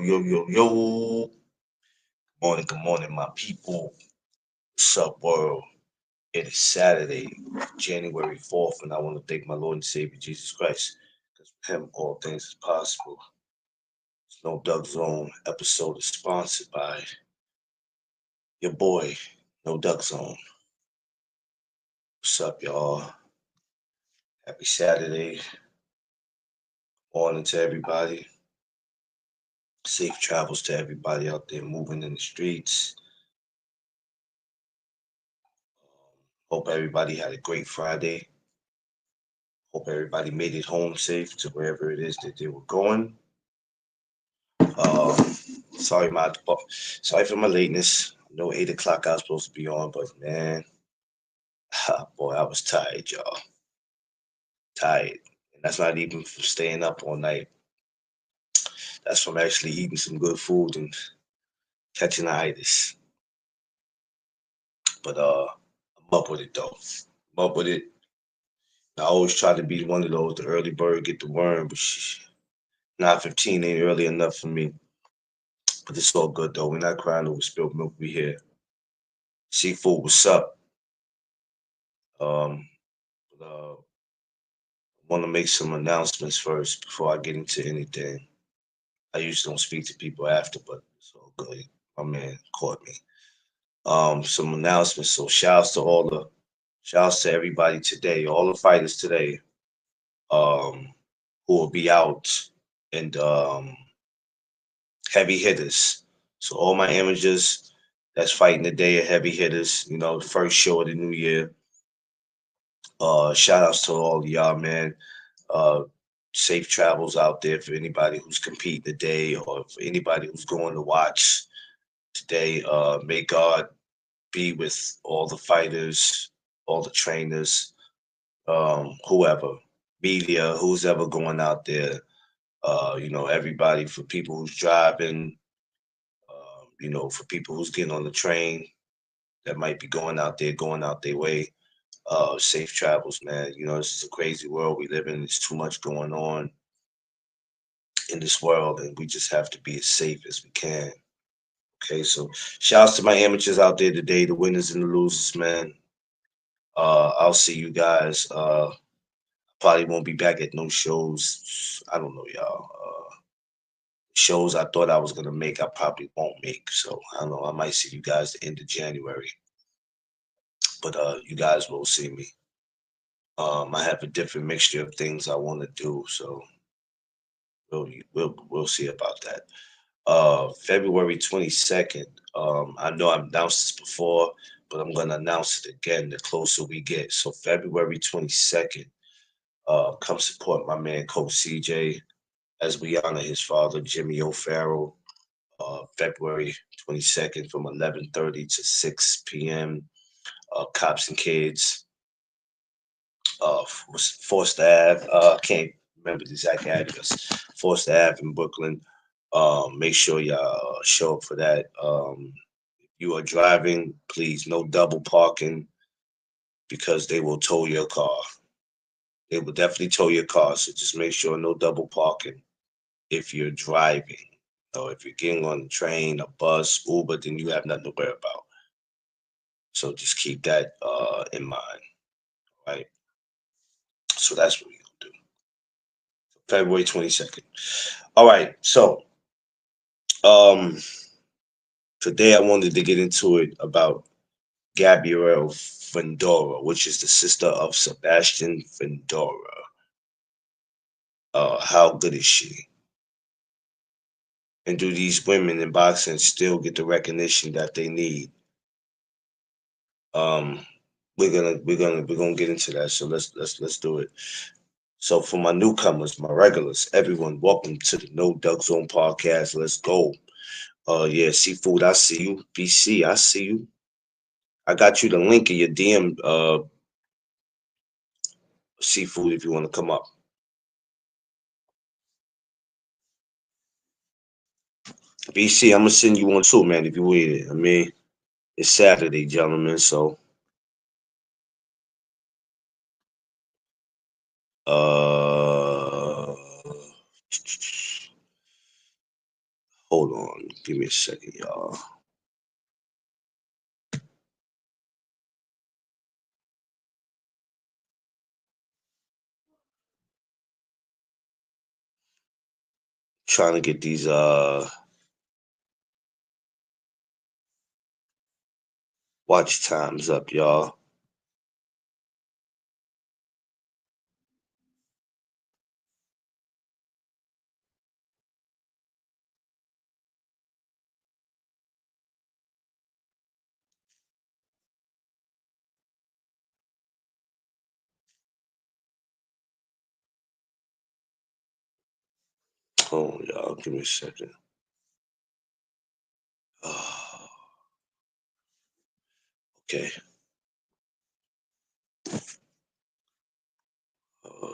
yo. Good morning, my people. What's up, world? It is Saturday, January 4th, and I want to thank my Lord and Savior Jesus Christ. Because with Him, all things is possible. This No Doug Zone episode is sponsored by your boy, No Doug Zone. What's up, y'all? Happy Saturday morning to everybody. Safe travels to everybody out there moving in the streets. Hope everybody had a great Friday. Hope everybody made it home safe to wherever it is that they were going. Um, sorry, sorry for my lateness. I know 8 o'clock I was supposed to be on, but man, boy, I was tired, y'all. Tired, and that's not even from staying up all night. That's from actually eating some good food and catching the itis. But I'm up with it though. I'm up with it. I always try to be one of those, the early bird get the worm, but 9:15 ain't early enough for me. But it's all good though. We're not crying over spilled milk. We here. Seafood, what's up? Um, but, I want to make some announcements first before I get into anything. I usually don't speak to people after, but it's all good. My man caught me. Some announcements. So shouts to everybody today, all the fighters today, um, who will be out and heavy hitters. So all my amateurs that's fighting today are heavy hitters. You know, the first show of the new year. Shout outs to all of y'all, man. Uh, Safe travels out there for anybody who's competing today or for anybody who's going to watch today. May God be with all the fighters, all the trainers, whoever, media, who's ever going out there. Everybody, for people who's driving, for people who's getting on the train that might be going out their way. Safe travels, man. You know, this is a crazy world we live in. There's too much going on in this world, and we just have to be as safe as we can. Okay, so shouts to my amateurs out there today, the winners and the losers, man. I'll see you guys. Probably won't be back at no shows. I don't know, y'all. Shows I thought I was gonna make, I probably won't make. So I don't know. I might see you guys the end of January, but you guys will see me. I have a different mixture of things I want to do, so we'll see about that. February 22nd. I know I've announced this before, but I'm gonna announce it again the closer we get. So February 22nd, come support my man Coach CJ as we honor his father Jimmy O'Farrell. February 22nd from 11:30 to 6 p.m. Cops and Kids, Forced Ave. I can't remember the exact address. Forced Ave in Brooklyn. Make sure y'all show up for that. If you are driving, please no double parking because they will tow your car. They will definitely tow your car. So just make sure no double parking if you're driving. Or if you're getting on the train, a bus, Uber, then you have nothing to worry about. So just keep that in mind, right? So that's what we're gonna do. February 22nd. All right. So um today I wanted to get into it about Gabrielle Fundora, which is the sister of Sebastian Fundora. How good is she? And do these women in boxing still get the recognition that they need? Um, we're gonna get into that. So let's do it. So for my newcomers, my regulars, everyone, welcome to the No Duck Zone podcast. Let's go. Yeah, seafood, I see you. BC, I see you. I got you the link in your DM. Seafood, if you want to come up. BC, I'm gonna send you one too, man. If you with it, I mean, it's Saturday, gentlemen. So, uh, hold Give me a second, y'all. Trying to get these watch times up, y'all. Hold on, y'all. Give me a second. Okay.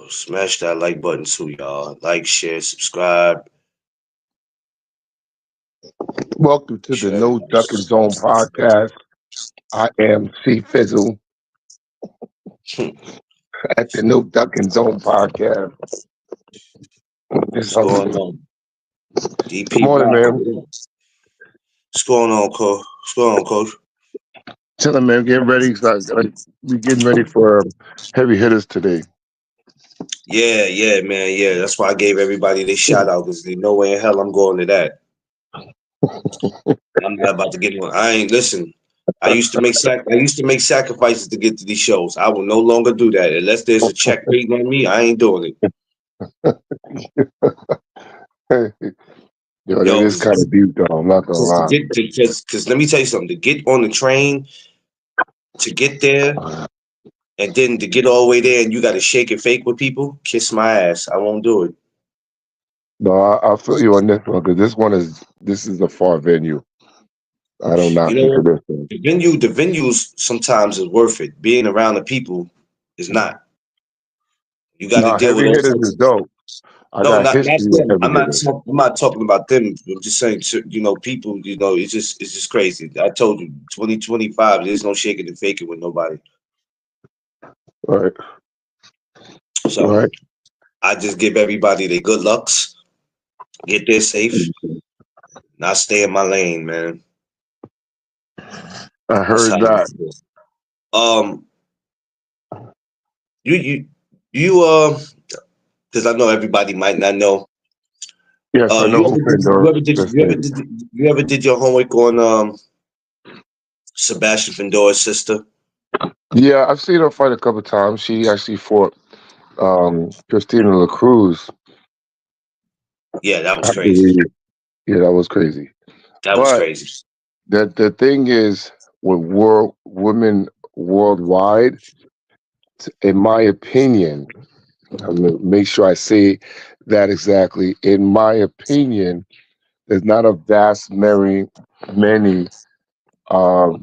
Smash that like button too, y'all. Like, share, subscribe. Welcome to the Share No everybody. Ducking Zone podcast. I am C Fizzle at the No Ducking Zone podcast. What's going on? Good DP morning, Rocker. man. What's going on, Coach? What's going on, Coach? Chilling, man. Getting ready. We getting ready for heavy hitters today. Yeah, yeah, man. Yeah, that's why I gave everybody this shout out because they know where in hell I'm going to that. I'm not about to get one. I ain't listen. I used to make sacrifices to get to these shows. I will no longer do that unless there's a check waiting on me. I ain't doing it. Yo, that Yo, is kind of deep, though. I'm not gonna because lie. let me tell you something. To get on the train, to get there, and then to get all the way there, and you got to shake and fake with people. Kiss my ass. I won't do it. No, I feel you on this one because this is a far venue. I don't You knock know you for what? this one. The venues sometimes is worth it. Being around the people is not. You got to No, deal with heavy all hitters types is of. dope. I No, got not history with them. heavy hitters. I'm not talking about them. I'm just saying, people. It's just crazy. I told you, 2025. There's no shaking and faking with nobody. All right, all So right. I just give everybody their good lucks. Get there safe. Not stay in my lane, man. I That's how heard I that. feel. Um, you you because I know everybody might not know. Yes, I know who Fundora this is. You ever did your homework on Sebastian Fundora's sister? Yeah, I've seen her fight a couple times. She actually fought Christina LaCruz, Yeah, that was I crazy. believe. Yeah, that was crazy. That was But crazy. the thing is, with world women worldwide, in my opinion, I'm gonna make sure I say that exactly. In my opinion, there's not a vast many of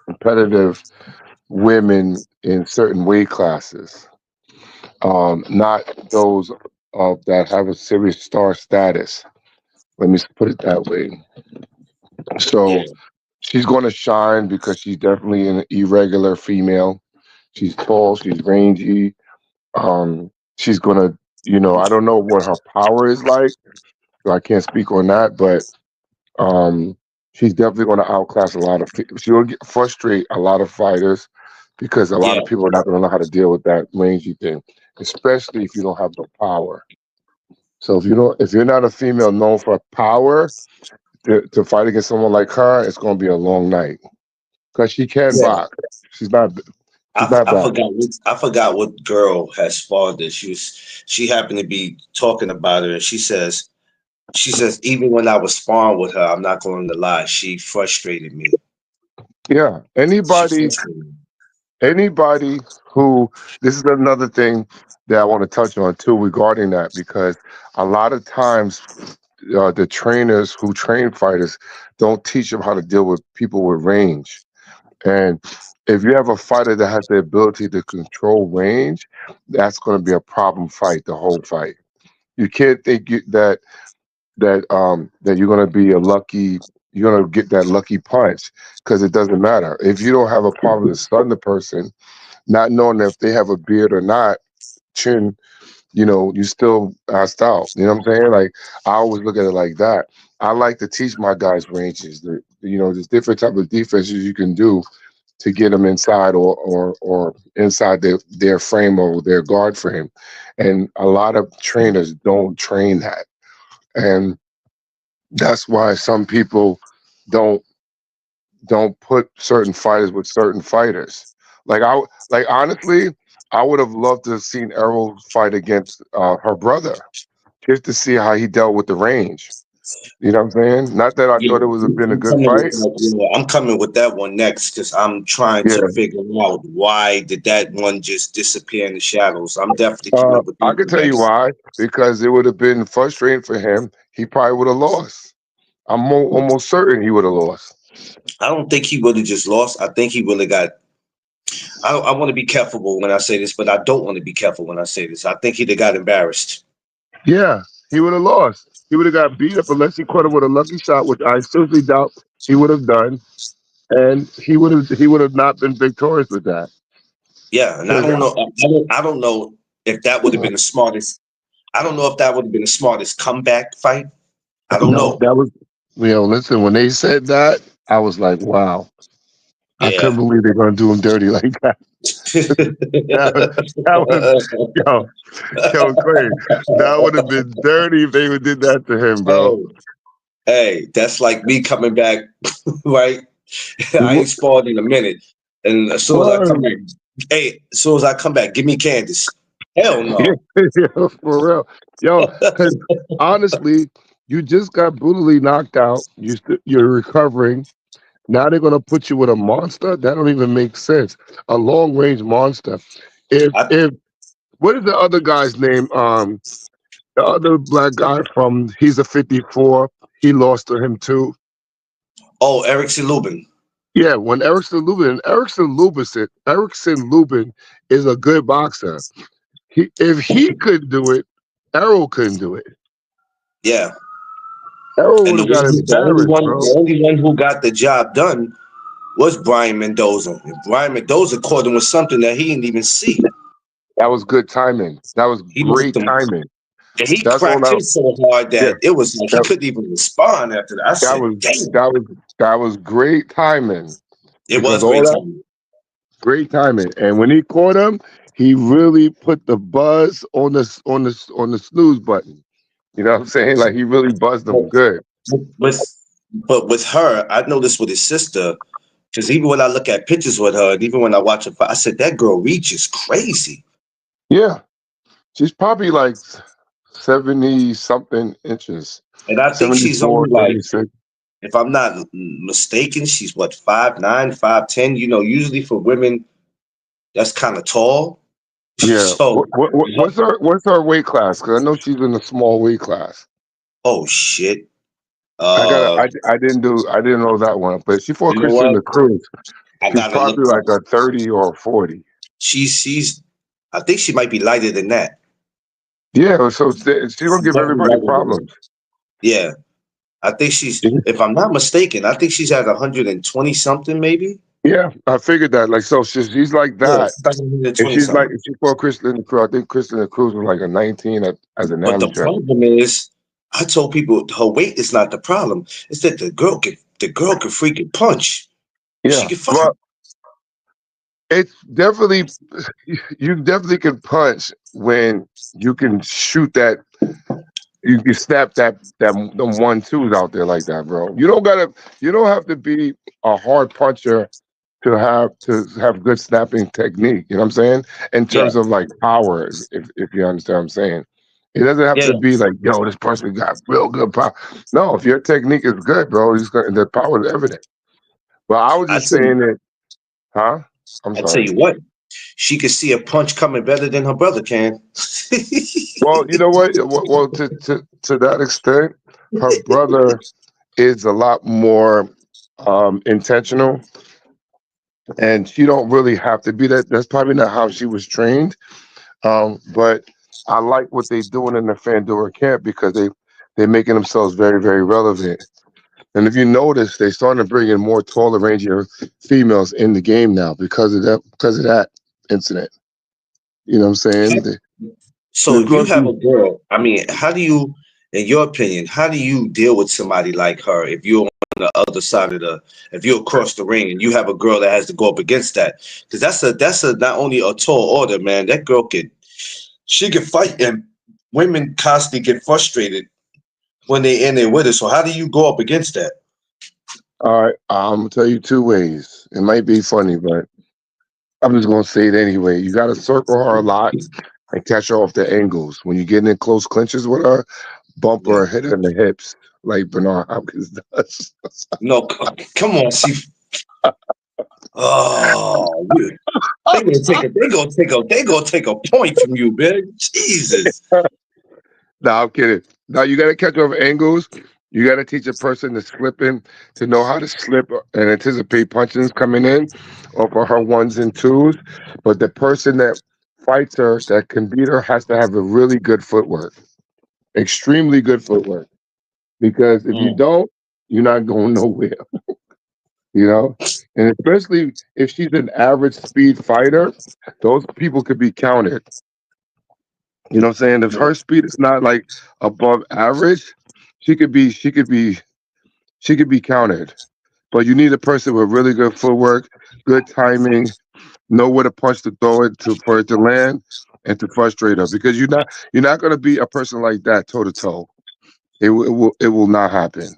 competitive women in certain weight classes. Not those that have a serious star status. Let me put it that way. Yeah, So she's going to shine because she's definitely an irregular female. She's tall, she's rangy. She's going to, I don't know what her power is like, so I can't speak on that, but um, she's definitely going to outclass a lot of. She'll frustrate a lot of fighters because a lot yeah, of people are not going to know how to deal with that rangy thing, especially if you don't have the power. So if you're not a female known for power to fight against someone like her, it's going to be a long night because she can yeah. box. She's not. She's not bad. I forgot what girl has spawned this. She happened to be talking about her, and she says even when I was sparring with her, I'm not going to lie, she frustrated me. Yeah. She frustrated me. Anybody who. This is another thing that I want to touch on too regarding that because a lot of times the trainers who train fighters don't teach them how to deal with people with range. And if you have a fighter that has the ability to control range, that's going to be a problem fight the whole fight. You can't think that you're going to be a lucky you're going to get that lucky punch because it doesn't matter if you don't have a problem to stun the person, not knowing if they have a beard or not. Chin, you still asked out. You know what I'm saying? Like I always look at it like that. I like to teach my guys ranges. There's different type of defenses you can do to get them inside or inside their frame or their guard frame. And a lot of trainers don't train that. And that's why some people don't don't put certain fighters with certain fighters. Like honestly, I would have loved to have seen Errol fight against her brother just to see how he dealt with the range. You know what I'm saying? Not that I Yeah, thought it would have been a I'm good coming with fight. that. Yeah, I'm coming with that one next because I'm trying to Yeah. figure out why did that one just disappear in the shadows. I'm definitely coming with I that could one tell you next. why. Because it would have been frustrating for him. He probably would have lost. I'm almost certain he would have lost. I don't think he would have just lost. I think he would have got. I want to be careful when I say this, but I don't want to be careful when I say this. I think he'd have got embarrassed. Yeah, he would have lost. He would have got beat up unless he caught him with a lucky shot, which I seriously doubt he would have done. And he would have not been victorious with that. Yeah, and I 'Cause, don't know. I don't know if that would have been the smartest. I don't know if that would have been the smartest comeback fight. I don't no, know. that was listen, when they said that, I was like, wow. I couldn't Yeah. believe they're gonna do him dirty like that. That was yo, Clay. That would have been dirty if they would did that to him, bro. Hey, hey, that's like me coming back, right? I Word. ain't spawned in a minute. And as soon as I come back, hey, as soon as I come back, give me Candace. Hell Yeah, no. yeah, for real. Yo, because honestly, you just got brutally knocked out. You're recovering. Now they're gonna put you with a monster. That don't even make sense. A long range monster. I, If what is the other guy's name? The other black guy from he's a 54. He lost to him too. oh, Erickson Lubin. Yeah, when Erickson Lubin is a good boxer. If he could do it, Errol couldn't do it. Yeah. Errol And would the have got one, embarrassed, bro. the only one who got the job done was Brian Mendoza. And Brian Mendoza caught him with something that he didn't even see. That was good timing. That was He knocked great him. timing. And he That's all cracked that. him so hard Yeah, that it was like he that, couldn't even respond after that. I that said, was damn, that was great timing it because was all great that timing. great timing. And when he caught him, he really put the buzz on the snooze button. You know what I'm saying? Like he really buzzed But him good. with but with her, I noticed with his sister, because even when I look at pictures with her, and even when I watch her fight, I said that girl reaches crazy. Yeah, she's probably like 70 something inches, And I think she's 74, only like, 76. if I'm not mistaken, she's what, 5'9", 5'10". Usually for women, that's kind of tall. Yeah. So, What's her weight class? Because I know she's in a small weight class. oh shit. I got Uh, I didn't know that one, but she fought you know Christian what? the Cruz. I She's gotta look probably up. like a 30 or a 40. She's I think she might be lighter than that. Yeah, so she's gonna She's give definitely everybody lighter than that. problems. Yeah. I think if I'm not mistaken, I think she's at 120 something, maybe. Yeah, I figured that. Like, so she's like Yeah, that. she's like If 120 she's like, something. if she fought Christian the Cruz, I think Christian the Cruz was like a 19 as an But the amateur. problem is, I told people her weight is not the problem. It's that the girl can freaking punch. She Yeah, can fight. well, it's definitely you definitely can punch when you can shoot that. You can snap that them 1-2s out there like that, bro. You don't have to be a hard puncher to have good snapping technique. You know what I'm saying? In Yeah, terms of like power, if you understand what I'm saying. It doesn't have yeah. to be like, yo, this person got real good power. No, if your technique is good, bro, the power is evident. Well, I was I just tell you, saying that, huh? I'm I tell sorry. you what, she can see a punch coming better than her brother can. Well, you know what? Well, to that extent, her brother is a lot more intentional, and she don't really have to be that. That's probably not how she was trained. But I like what they doing in the Fundora camp because they're making themselves very, very relevant. And if you notice, they starting to bring in more taller, rangier females in the game now because of that incident. You know what I'm saying? So if you Plus, have a girl, I mean, how do you? in your opinion, how do you deal with somebody like her if you're on the other side of if you're across the ring and you have a girl that has to go up against that? Because that's a not only a tall order, man. That girl she can fight, and women constantly get frustrated when they in there with her. So how do you go up against that? All right, I'm gonna tell you two ways. It might be funny, but I'm just gonna say it anyway. You gotta circle her a lot and catch her off the angles. When you get in close clinches with her, bump Yeah. her, hit her in the hips like Bernard Hopkins does. No, come on, see. Oh, they gonna take a point from you, man. Jesus. No, I'm kidding. Now you gotta catch her off angles. You gotta teach a person to slip in, to know how to slip and anticipate punches coming in off of her ones and twos. But the person that fights her, that can beat her, has to have a really good footwork, extremely good footwork. Because if you Mm, don't, you're not going nowhere, you know? And especially if she's an average speed fighter, those people could be counted. You know what I'm saying? If her speed is not like above average, she could be she could be she could be counted. But you need a person with really good footwork, good timing, know where to punch to throw it to for it to land and to frustrate her. Because you're not gonna be a person like that toe to toe. It will not happen.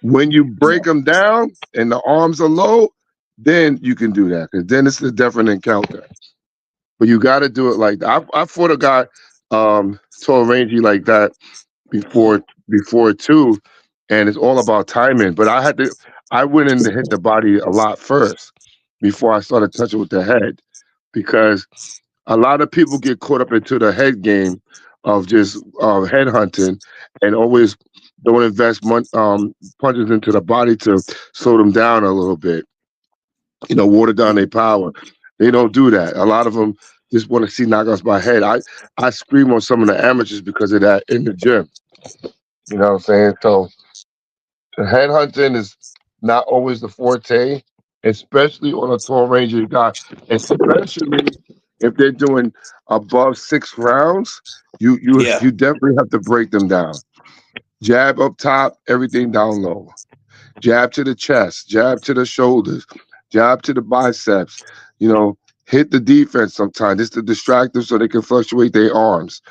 When you break them down and the arms are low, then you can do that because then it's a different encounter. But you got to do it like that. I fought a guy, tall, rangy like that before too, and it's all about timing. But I went in to hit the body a lot first before I started touching with the head because a lot of people get caught up into the head game of just head hunting and always don't invest punches into the body to slow them down a little bit, water down their power. They don't do that. A lot of them just want to see knockouts by head. I scream on some of the amateurs because of that in the gym. You know what I'm saying? So head hunting is not always the forte, especially on a tall ranger guy, especially if they're doing above 6 rounds. You you yeah. you definitely have to break them down. Jab up top, everything down low. Jab to the chest, jab to the shoulders, jab to the biceps. You know, hit the defense sometimes. It's to distract them so they can fluctuate their arms.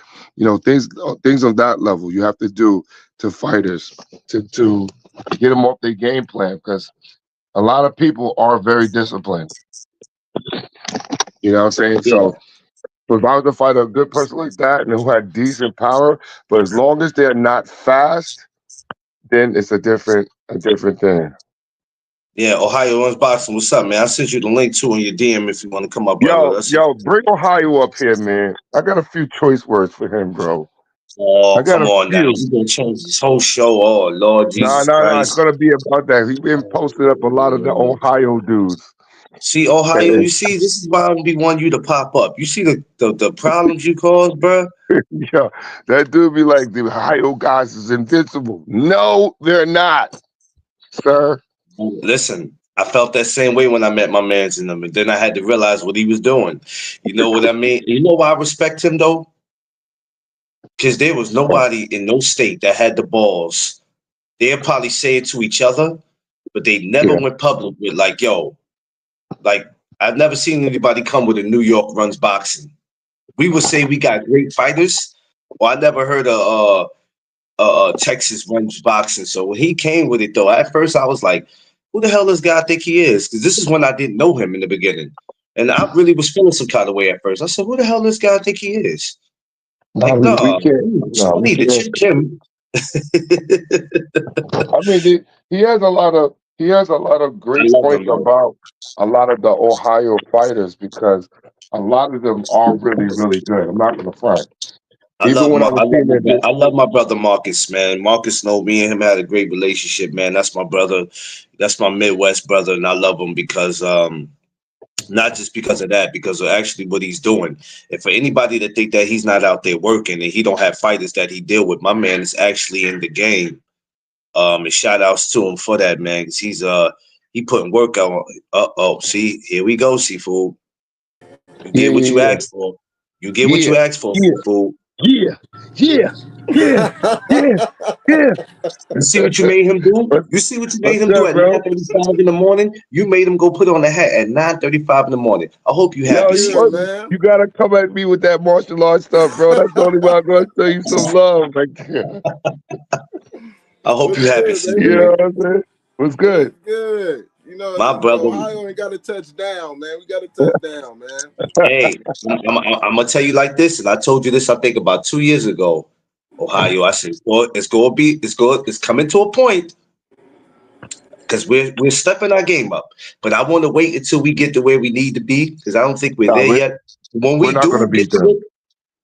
Things on that level you have to do to fighters to get them off their game plan because a lot of people are very disciplined. You know what I'm saying? Yeah. So if I was to fight a good person like that and who had decent power, but as long as they're not fast, then it's a different thing. Yeah, Ohio Runs Boxing. What's up, man? I sent you the link too in your DM if you want to come up, brother. Yo, That's it. yo, bring Ohio up here, man. I got a few choice words for him, bro. I Oh, got come a on now. few. You gonna change this whole show. Oh, Lord Nah, Jesus nah, nah. It's Christ. gonna be about that. He been posted up a lot of the Ohio dudes. See, Ohio, And you see, this is why I'm be wanting you to pop up. You see the problems you cause, bro? yeah, that dude be like, the Ohio guys is invincible. No, they're not, sir. Listen, I felt that same way when I met my mans in them, and then I had to realize what he was doing. You know what I mean? You know why I respect him though? Because there was nobody in no state that had the balls. They'd probably say it to each other, but they never Yeah, went public with like, yo, like I've never seen anybody come with a New York runs boxing. We would say we got great fighters. Well, I never heard of Texas runs boxing. So when he came with it, though, at first I was like, "Who the hell does guy think he is?" Because this is when I didn't know him in the beginning, and I really was feeling some kind of way at first. I said, "Who the hell does guy think he is?" no, Like, we no, can't. No, I we need to can't. check him. I mean, he has a lot of I great love points him though. about a lot of the Ohio fighters because a lot of them are really, really good. I'm not gonna front. Even when I was seeing it, I love my brother Marcus, man. Marcus know me and him had a great relationship, man. That's my brother. That's my Midwest brother, and I love him because not just because of that, because of actually what he's doing. And for anybody that think that he's not out there working and he don't have fighters that he deal with, my man is actually in the game. And shout outs to him for that, man, because he putting work out. See, here we go, seafood. You yeah, get what you yeah, asked for. You get what yeah, you asked for, yeah, seafood. yeah, Yeah, yeah, yeah, yeah. You see what you made him do? What's, You see what you what's made him do good, at bro? 9:35 in the morning? You made him go put on the hat at 9:35 in the morning. I hope you Yo, happy, you Good, CJ. want, man. you gotta come at me with that martial arts stuff, bro. That's the only way I'm gonna show you some love. Like, you I hope What's you happy, good, CJ. baby? know what I'm saying? What's What's good? good? You know, My brother. Ohio ain't got to touch down, man. We got to touch down, man. Hey, I'm gonna tell you like this, and I told you this, I think about 2 years ago. Ohio, I said, well, it's coming to a point because we're stepping our game up. But I want to wait until we get to where we need to be because I don't think we're Nah, there yet. When we're we not gonna do beat get to them.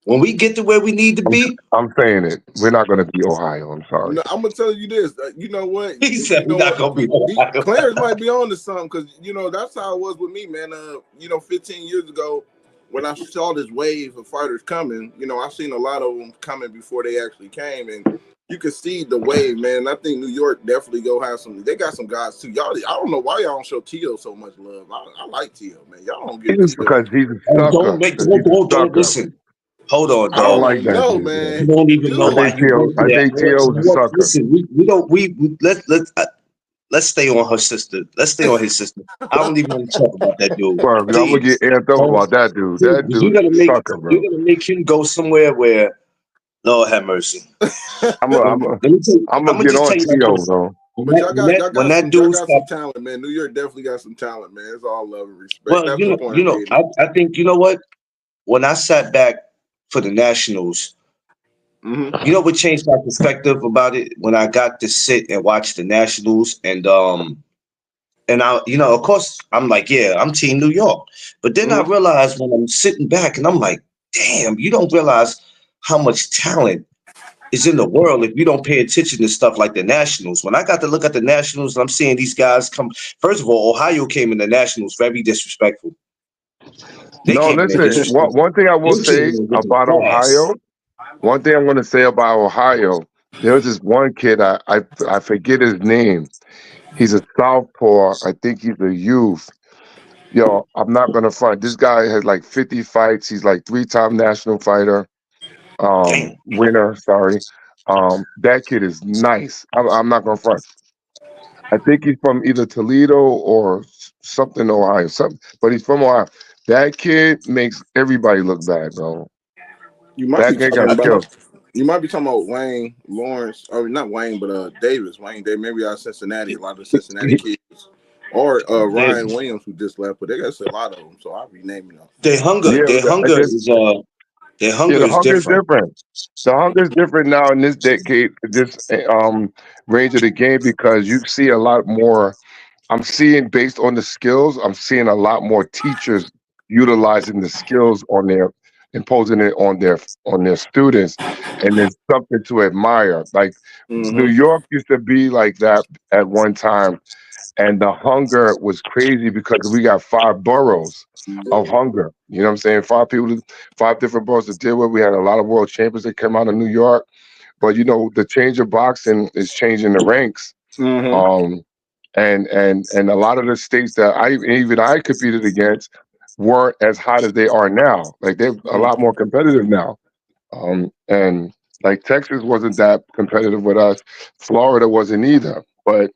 when we get to where we need to I'm, be, I'm saying it. We're not gonna beat Ohio. I'm sorry. No, I'm gonna tell you this. You know what? he said You we're know not what? gonna be Ohio. Clarence might be on to something because you know that's how it was with me, man. 15 years ago, when I saw this wave of fighters coming, I seen a lot of them coming before they actually came, and you could see the wave, man. I think New York definitely go have some. They got some guys too. Y'all, I don't know why y'all don't show Tio so much love. I like Tio, man. Y'all don't give It's Tio. because he's a Oh, sucker. Because he's a don't sucker. listen. Hold on, I I don't dog. like don't that know, dude, man. You man. don't even know I why Dude, think you Tio. go I to that. think Tio's a sucker. Listen, let's stay on her sister. Let's stay on his sister. I don't even want to talk about that dude. Well, I'm gonna get Please. amped up Don't, about that dude. please, That dude is a sucker, you're bro. gonna make him go somewhere where Lord have mercy. I'm gonna, I'm gonna, Let me tell you, I'm I'm gonna gonna get just tell on you like Tio, this. bro. but y'all got y'all When got that some y'all dude got some stopped, talent, man. New York definitely got some talent, man. It's all love and respect. well, That's the point I'm getting. I think you know what? When I sat back for the Nationals, Mm-hmm. you know what changed my perspective about it when I got to sit and watch the Nationals and I, of course, I'm like, yeah, I'm Team New York. But then I Mm-hmm. realized when I'm sitting back and I'm like, damn, you don't realize how much talent is in the world if you don't pay attention to stuff like the Nationals. When I got to look at the Nationals and I'm seeing these guys come, first of all, Ohio came in the Nationals very disrespectful. They No, came in there listen. disrespectful. One thing I will They came say in with about a class. Ohio. One thing I'm gonna say about Ohio. There was this one kid. I forget his name. He's a southpaw. I think he's a youth. Yo, I'm not gonna front. This guy has like 50 fights. He's like three-time national fighter. Damn. Winner. Sorry. That kid is nice. I'm not gonna front. I think he's from either Toledo or something, Ohio. Something, but he's from Ohio. That kid makes everybody look bad, bro. You might be That kid talking got about skills. you might be talking about Wayne Lawrence, or not Wayne, but Davis. Wayne Davis, maybe out of Cincinnati. A lot of Cincinnati kids, or They, Ryan Williams who just left, but they got a lot of them. So I'll be naming them. Yeah, their yeah. hunger The is hunger is different. different. The hunger is different now in this decade, this range of the game because you see a lot more. I'm seeing based on the skills. I'm seeing a lot more teachers utilizing the skills on their, imposing it on their students, and there's something to admire. Like New Mm-hmm. York used to be like that at one time, and the hunger was crazy because we got five boroughs of hunger. You know what I'm saying? Five people, five different boroughs to deal with. We had a lot of world champions that came out of New York, but the change of boxing is changing the ranks. Mm-hmm. Um, and a lot of the states that I competed against weren't as hot as they are now. Like they're a lot more competitive now. And like Texas wasn't that competitive with us. Florida wasn't either. But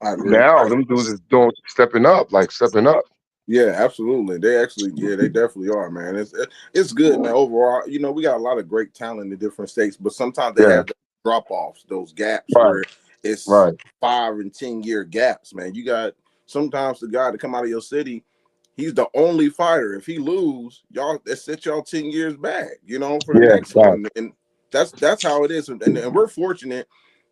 I agree. now them dudes is doing stepping up, like stepping up. Yeah, absolutely. They definitely are, man. It's good, man. Overall, we got a lot of great talent in different states, but sometimes they Yeah. have the drop offs, those gaps Right. where it's Right. 5 and 10 year gaps, man. You got sometimes the guy to come out of your city, he's the only fighter. If he lose, y'all that set y'all 10 years back, for the Yeah. next Right. one, and that's how it is. And we're fortunate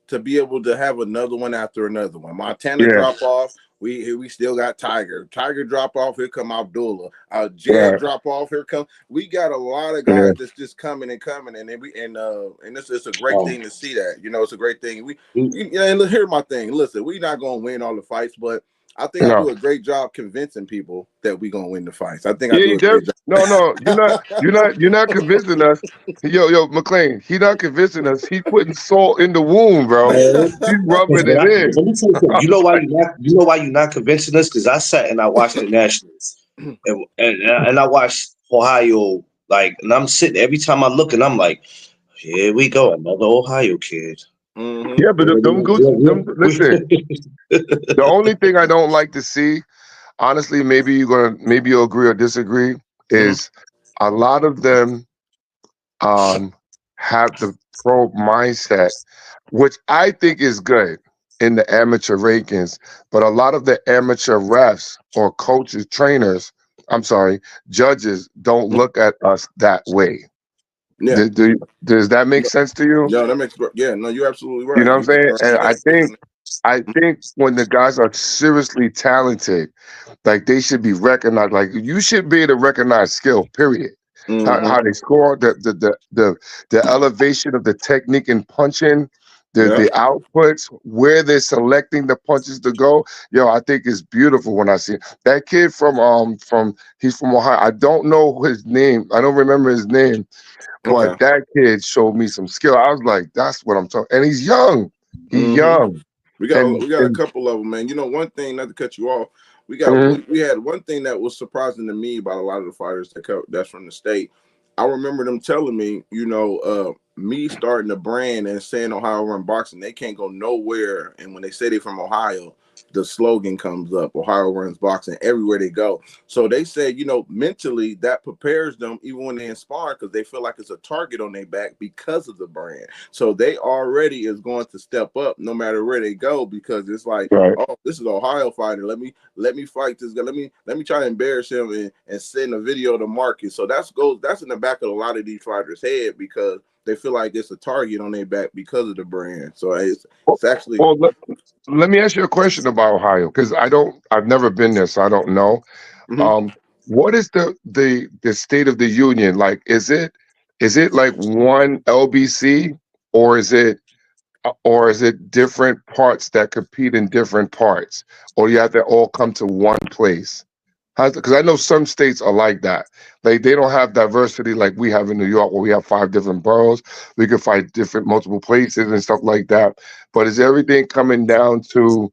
to be able to have another one after another one. Montana Yeah. drop off. We still got Tiger. Tiger drop off. Here come Abdullah. Jab Right. drop off. Here come. We got a lot of Yeah. guys that's just coming and coming, and then and it's a great Um, thing to see that. It's a great thing. And here's my thing. Listen, we're not gonna win all the fights, but I think I No. do a great job convincing people that we're gonna win the fights. I think I Yeah, do you a do. great job. No, no, you're not convincing us. Yo, McLean, he not convincing us. He's putting salt in the wound, bro. no, He's rubbing because it in. let me tell you something. You know why you're not convincing us? Because I sat and I watched the Nationals, and I watched Ohio. Like, and I'm sitting every time I look, and I'm like, Here we go, another Ohio kid. Mm-hmm. Yeah, but them Gucci, them, listen, the only thing I don't like to see, honestly, maybe you'll agree or disagree, Mm-hmm. is a lot of them um have the pro mindset, which I think is good in the amateur rankings, but a lot of the amateur refs or coaches, trainers, I'm sorry, judges don't look at us that way. Yeah. Does that make sense to you? No, that makes yeah. No, you're absolutely You right. know what I'm You hit saying? it And right. I think when the guys are seriously talented, like they should be recognized. Like you should be able to recognize skill. Period. Mm-hmm. How they score, the elevation of the technique and punching, Yeah. the outputs, where they're selecting the punches to go. Yo, I think it's beautiful when I see it. That kid from he's from Ohio. I don't know his name. I don't remember his name, Okay. but that kid showed me some skill. I was like, that's what I'm talking. And he's young. He's Mm-hmm. young. We got a And couple of them, man. You know, one thing, not to cut you off, mhm, we had one thing that was surprising to me about a lot of the fighters that's from the state. I remember them telling me, me starting a brand and saying Ohio Run Boxing, they can't go nowhere. And when they say they from Ohio, the slogan comes up, Ohio Runs Boxing, everywhere they go. So they said, mentally that prepares them even when they inspire because they feel like it's a target on their back because of the brand. So they already is going to step up no matter where they go because it's like, right. oh, this is Ohio fighter. Let me fight this guy. Let me try to embarrass him and send a video to market. So that's in the back of a lot of these fighters' head because they feel like it's a target on their back because of the brand. So Well, it's actually well, let me ask you a question about Ohio because I've never been there, so I don't know. mhm. Um, what is the state of the union like? Is it like one LBC, or is it different parts that compete in different parts, or you have to all come to one place? Because I know some states are like that. Like they don't have diversity like we have in New York, where we have 5 different boroughs. We can fight different multiple places and stuff like that. But is everything coming down to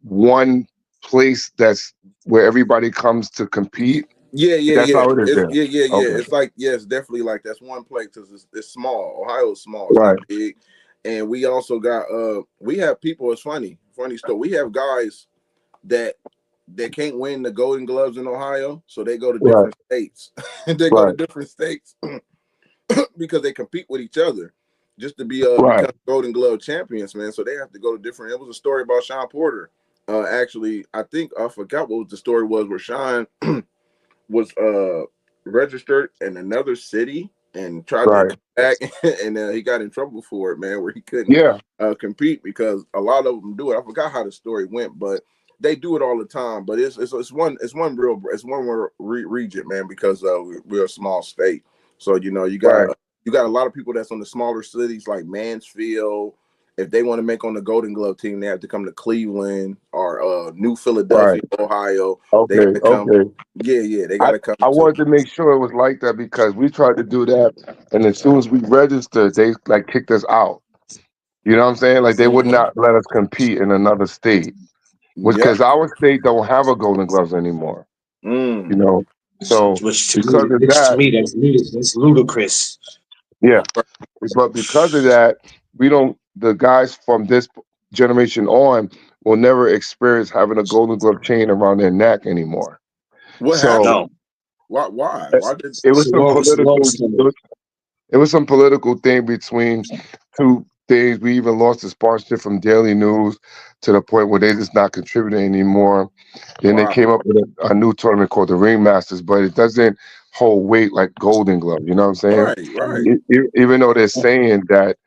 one place that's where everybody comes to compete? Yeah, yeah, That's yeah. how it is It's there. yeah, yeah, yeah. Okay. It's like yeah, it's definitely like that's one place because it's small. Ohio's small. It's Right. not big, and we also got we have people. It's funny story. We have guys that they can't win the Golden Gloves in Ohio, so they go to Right. different states. They go to Right. different states because they compete with each other just to be Right. become Golden Glove champions, man. So they have to go to different. It was a story about Sean Porter. Actually, I think I forgot what the story was where Sean was registered in another city and tried to Right. come back and he got in trouble for it, man, where he couldn't Yeah. compete because a lot of them do it. I forgot how the story went, but they do it all the time. But it's one more region, man, because we're a small state. So Right. you got a lot of people that's on the smaller cities like Mansfield. If they want to make on the Golden Glove team, they have to come to Cleveland or New Right. Philadelphia, Ohio. They got Okay. to come. Okay. Yeah, yeah, they got I to come I to. wanted to make sure it was like that because we tried to do that, and as soon as we registered, they like kicked us out. You know what I'm saying? Like they would Mhm. not let us compete in another state, which Yep. because our state don't have a Golden Gloves anymore. You Mm. know, so because of Which to that, me that's ludicrous. yeah. But because of that, we don't. The guys from this generation on will never experience having a Golden Glove chain around their neck anymore. What So happened? No, Why? Why? it Why did? it was some it's a long political. story. It was some political thing between two things. We even lost the sponsorship from Daily News to the point where they're just not contributing anymore. Then they Wow. came up with a new tournament called the Ringmasters, but it doesn't hold weight like Golden Glove. You know what I'm saying? Right. Right. Even though they're saying that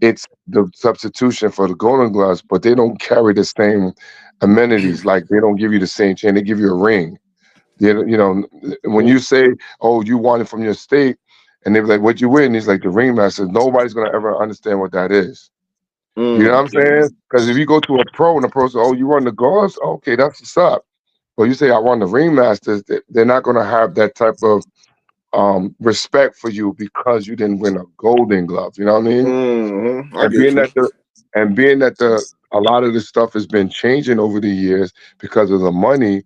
it's the substitution for the Golden Gloves, but they don't carry the same amenities. Like they don't give you the same chain; they give you a ring. When you say, "Oh, you won it from your state," and they're like, "What you win?" He's like, "The ringmaster." Nobody's gonna ever understand what that is. You know what Mm. I'm saying? Because if you go to a pro and the pro says, "Oh, you won the gloves," okay, that's what's up. But you say, "I won the ringmasters," they're not gonna have that type of respect for you because you didn't win a golden glove. You know what I mean? I And get being you. that the and being that the a lot of this stuff has been changing over the years because of the money,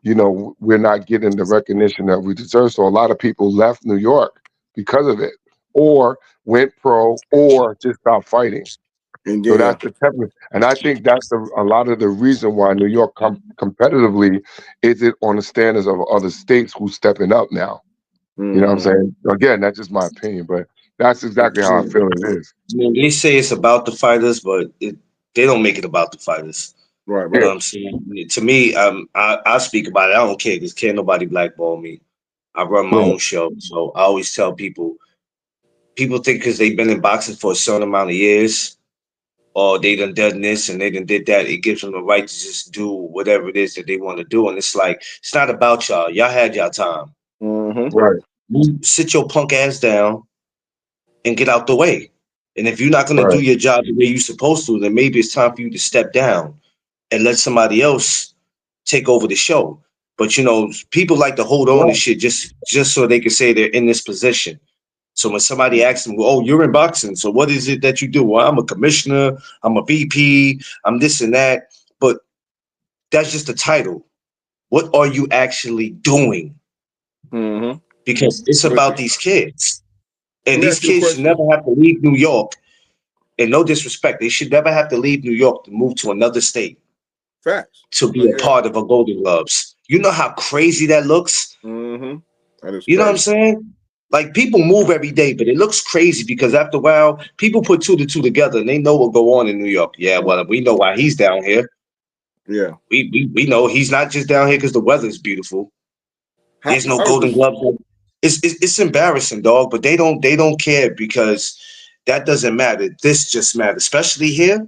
we're not getting the recognition that we deserve. So a lot of people left New York because of it, or went pro, or just stopped fighting. And So yeah. that's the template, and I think that's a lot of the reason why New York competitively isn't on the standards of other states who's stepping up now. You know what I'm Mm-hmm. saying? Again, that's just my opinion, but that's exactly how I feel it is. I mean, they say it's about the fighters, but they don't make it about the fighters. Right, You know right. what I'm saying? To me, I speak about it. I don't care because can't nobody blackball me. I run my Right, own show, so I always tell people think because they've been in boxing for a certain amount of years, or they done this and they done did that, it gives them the right to just do whatever it is that they want to do. And it's like it's not about y'all. Y'all had y'all time. Mm-hmm. right, You sit your punk ass down and get out the way. And if you're not gonna do right. your job the way you're supposed to, then maybe it's time for you to step down and let somebody else take over the show. But people like to hold on to Right. shit just so they can say they're in this position. So when somebody asks them, "Oh, you're in boxing, so what is it that you do?" Well, I'm a commissioner, I'm a VP, I'm this and that. But that's just a title. What are you actually doing? Mm-hmm. Because it's But about these kids. let And me these ask you a kids should question. never have to leave New York. And no disrespect, they should never have to leave New York to move to another state Facts. to No, be a yeah. part of a Golden Gloves. You know how crazy that looks? Mm-hmm. That is You know what I'm crazy. saying? Like people move every day, but it looks crazy because after a while, people put two to two together and they know what go on in New York. Yeah, well, we know why he's down here. Yeah. We know he's not just down here because the weather's beautiful. There's no How does Golden this? Gloves. It's embarrassing, dog. But they don't care because that doesn't matter. This just matters, especially here.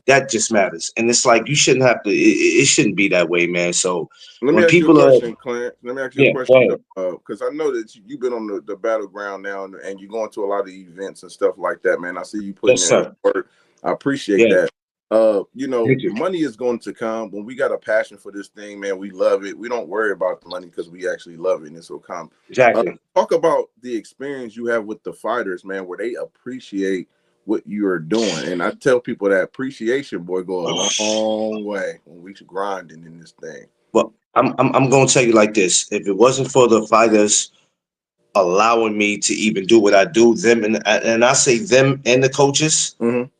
That just matters, and it's like you shouldn't have to. It shouldn't be that way, man. So Let me when ask you a people are, question, Clint. Let me ask you a yeah, go question, ahead. because I know that you've been on the battleground now, and you're going to a lot of events and stuff like that, man. I see you putting Yes, in sir. work. I appreciate Yeah, that. thank you. Money is going to come when we got a passion for this thing, man. We love it. We don't worry about the money because we actually love it, and this will come. Exactly. Talk about the experience you have with the fighters, man, where they appreciate what you are doing. And I tell people that appreciation, boy, go a long way when we grinding in this thing. Well, I'm going to tell you like this: if it wasn't for the fighters allowing me to even do what I do, them and I say them and the coaches, Mm-hmm.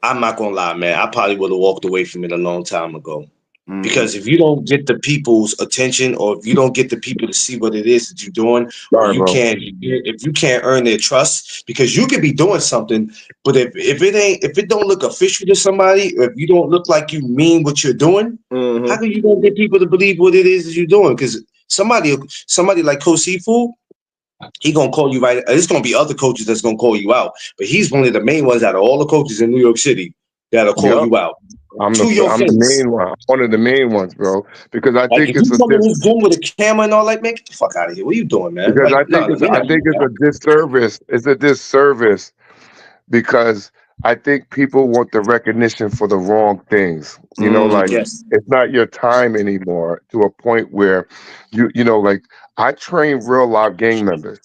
I'm not gonna lie, man. I probably would have walked away from it a long time ago. Mm-hmm. Because if you don't get the people's attention, or if you don't get the people to see what it is that you're doing, All or right, bro. if you can't earn their trust, because you could be doing something, but if it don't look official to somebody, or if you don't look like you mean what you're doing, how Mm-hmm. can you gonna get people to believe what it is that you're doing? Because somebody like Coach Seafood, he gonna call you right. There's gonna be other coaches that's gonna call you out, but he's one of the main ones out of all the coaches in New York City that'll call Yep. you out I'm to your I'm the face. main one. One of the main ones, bro. Because I Like think if it's you a come in this room with a camera and all that, man, get the fuck out of here. What are you doing, man? because Like, no, we're I not think doing it's that. a disservice. It's a disservice because I think people want the recognition for the wrong things. Like Mm-hmm. Yes, it's not your time anymore to a point where like I train real live gang members.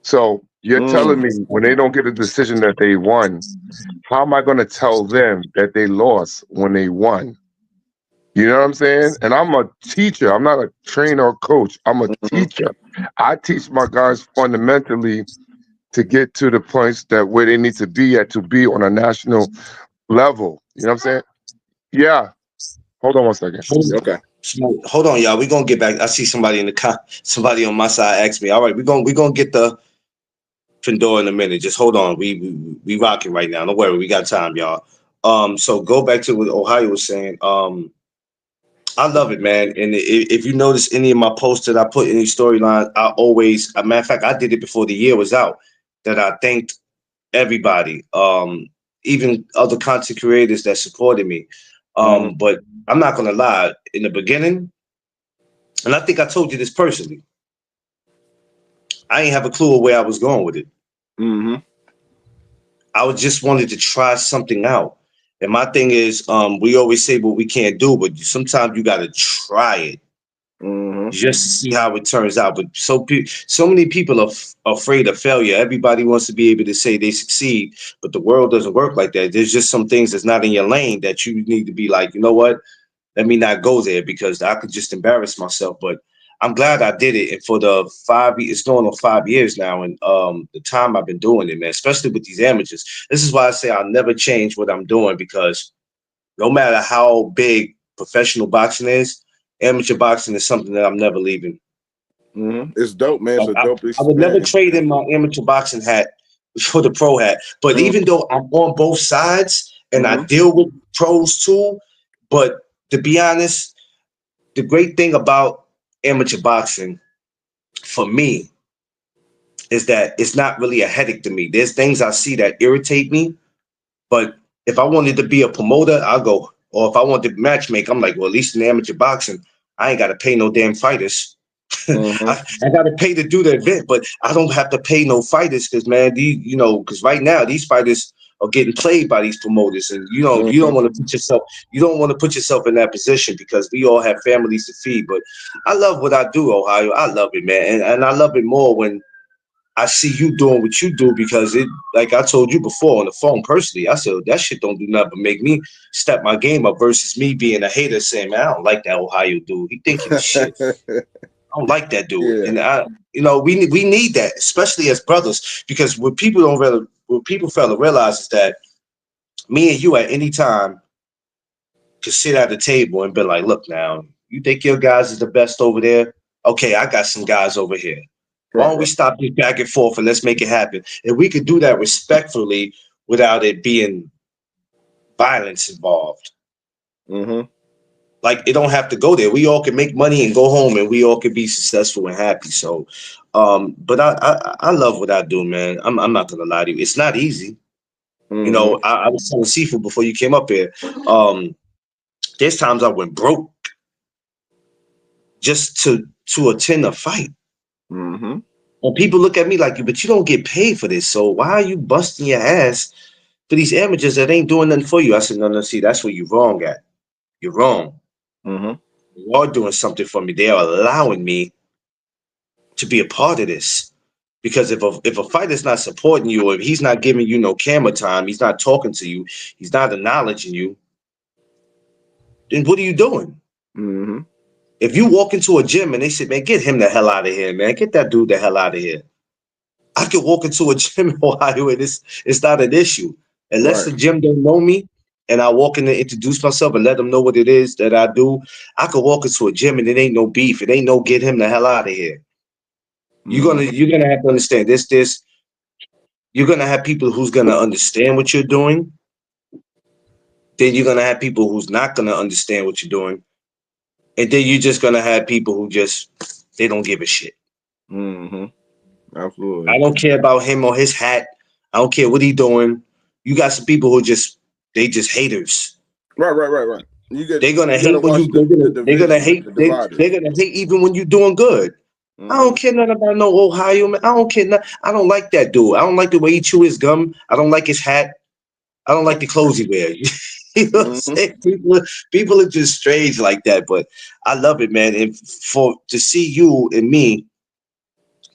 So you're telling Mm. me when they don't get a decision that they won, how am I going to tell them that they lost when they won? You know what I'm saying? And I'm a teacher. I'm not a trainer or coach. I'm a Mm-hmm. teacher. I teach my guys fundamentally to get to the points that where they need to be at to be on a national level. You know what I'm saying? Yeah. Hold on one second. Okay. So, hold on, y'all. We're gonna get back. I see somebody in the somebody on my side asked me. All right, we're gonna get the Fundora in a minute. Just hold on. We rocking right now. Don't worry, we got time, y'all. So go back to what Ohio was saying. I love it, man. And if you notice any of my posts that I put in these storylines, I always, a matter of fact, I did it before the year was out. That I thanked everybody, even other content creators that supported me. Mm-hmm. But I'm not gonna lie. In the beginning, and I think I told you this personally, I ain't have a clue of where I was going with it. Mm-hmm. I was just wanted to try something out. And my thing is, we always say what we can't do, but sometimes you got to try it Mm-hmm. just to see how it turns out. But so many people are afraid of failure. Everybody wants to be able to say they succeed, but the world doesn't work like that. There's just some things that's not in your lane that you need to be like, you know what? Let me not go there because I could just embarrass myself. But I'm glad I did it. And for the it's going on 5 years now. And the time I've been doing it, man, especially with these amateurs. This is why I say I'll never change what I'm doing, because no matter how big professional boxing is, amateur boxing is something that I'm never leaving. It's dope, man. It's Like, a dope I would never experience. trade in my amateur boxing hat for the pro hat. But even though I'm on both sides and I deal with pros too, but to be honest, the great thing about amateur boxing for me is that it's not really a headache to me. There's things I see that irritate me, but if I wanted to be a promoter, I'll go. Or if I want to matchmake, I'm like, well, at least in amateur boxing, I ain't got to pay no damn fighters. I got to pay to do the event, but I don't have to pay no fighters because, man, because right now these fighters are getting played by these promoters, and you don't want to put yourself in that position because we all have families to feed. But I love what I do, Ohio. I love it, man, and I love it more when I see you doing what you do, because it, like I told you before on the phone personally, I said that shit don't do nothing but make me step my game up versus me being a hater saying, man, I don't like that Ohio dude. He think he the shit. I don't like that dude. Yeah. And we need that, especially as brothers, because what people fail to realize is that me and you at any time could sit at the table and be like, look, now, you think your guys is the best over there? Okay, I got some guys over here. Why don't we stop this back and forth and let's make it happen? And we could do that respectfully without it being violence involved. Like, it don't have to go there. We all can make money and go home, and we all can be successful and happy. So, but I love what I do, man. I'm not gonna lie to you. It's not easy. I was telling Seafood before you came up here. There's times I went broke just to attend a fight. And people look at me like, but you don't get paid for this. So why are you busting your ass for these amateurs that ain't doing nothing for you? I said, no, see, that's where you're wrong at. You're wrong. You are doing something for me. They are allowing me to be a part of this. Because if a fighter's not supporting you, or if he's not giving you no camera time, he's not talking to you, he's not acknowledging you, then what are you doing? If you walk into a gym and they say, man, get him the hell out of here, man. Get that dude the hell out of here. I could walk into a gym in Ohio and it's not an issue. Unless the gym don't know me and I walk in to introduce myself and let them know what it is that I do, I could walk into a gym and it ain't no beef. It ain't no get him the hell out of here. You're gonna have to understand this. You're gonna have people who's gonna understand what you're doing. Then you're gonna have people who's not gonna understand what you're doing. And then you're just gonna have people who they don't give a shit. Absolutely. I don't care about him or his hat. I don't care what he doing. You got some people who just haters. Right. They're gonna hate when you. They're gonna hate. They're gonna hate even when you're doing good. I don't care nothing about no Ohio man. I don't care. I don't like that dude. I don't like the way he chew his gum. I don't like his hat. I don't like the clothes he wears. You know what I'm saying? People are just strange like that, but I love it, man. And to see you and me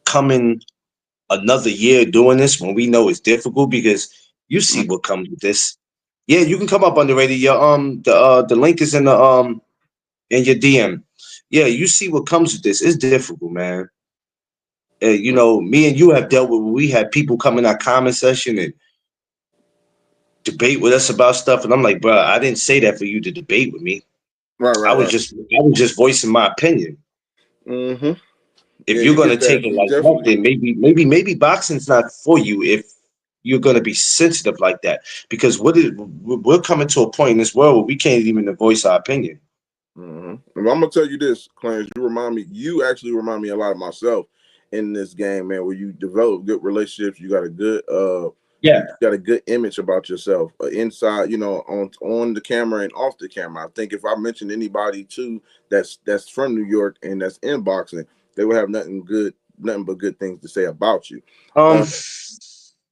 coming another year doing this when we know it's difficult, because you see what comes with this. Yeah, you can come up on the radio. The link is in the in your DM. Yeah, you see what comes with this. It's difficult, man. Me and you have dealt with. We had people come in our comment section and debate with us about stuff, and I'm like, bro, I didn't say that for you to debate with me. I was just voicing my opinion. If you're gonna take it like that, then maybe boxing's not for you. If you're gonna be sensitive like that, because we're coming to a point in this world where we can't even voice our opinion. And I'm gonna tell you this, Clarence. You actually remind me a lot of myself in this game, man. Where you develop good relationships, you got a good you got a good image about yourself inside, on the camera and off the camera. I think if I mentioned anybody too that's from New York and that's in boxing, they would have nothing but good things to say about you.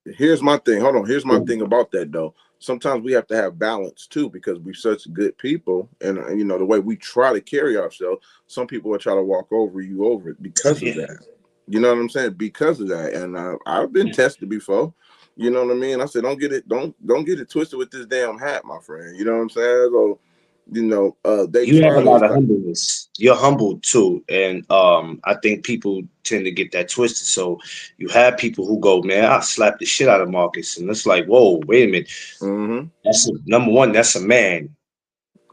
Here's my thing. Hold on. Here's my thing about that though. Sometimes we have to have balance too, because we're such good people, and the way we try to carry ourselves, some people will try to walk over it because of that. You know what I'm saying? Because of that, and I've been tested before. You know what I mean? I said, don't get it twisted with this damn hat, my friend. You know what I'm saying? So They You have try a lot those of type. humbleness. You're humble too, and I think people tend to get that twisted. So you have people who go, man, I slap the shit out of Marcus, and it's like, whoa, wait a minute. Mm-hmm. That's number one. That's a man.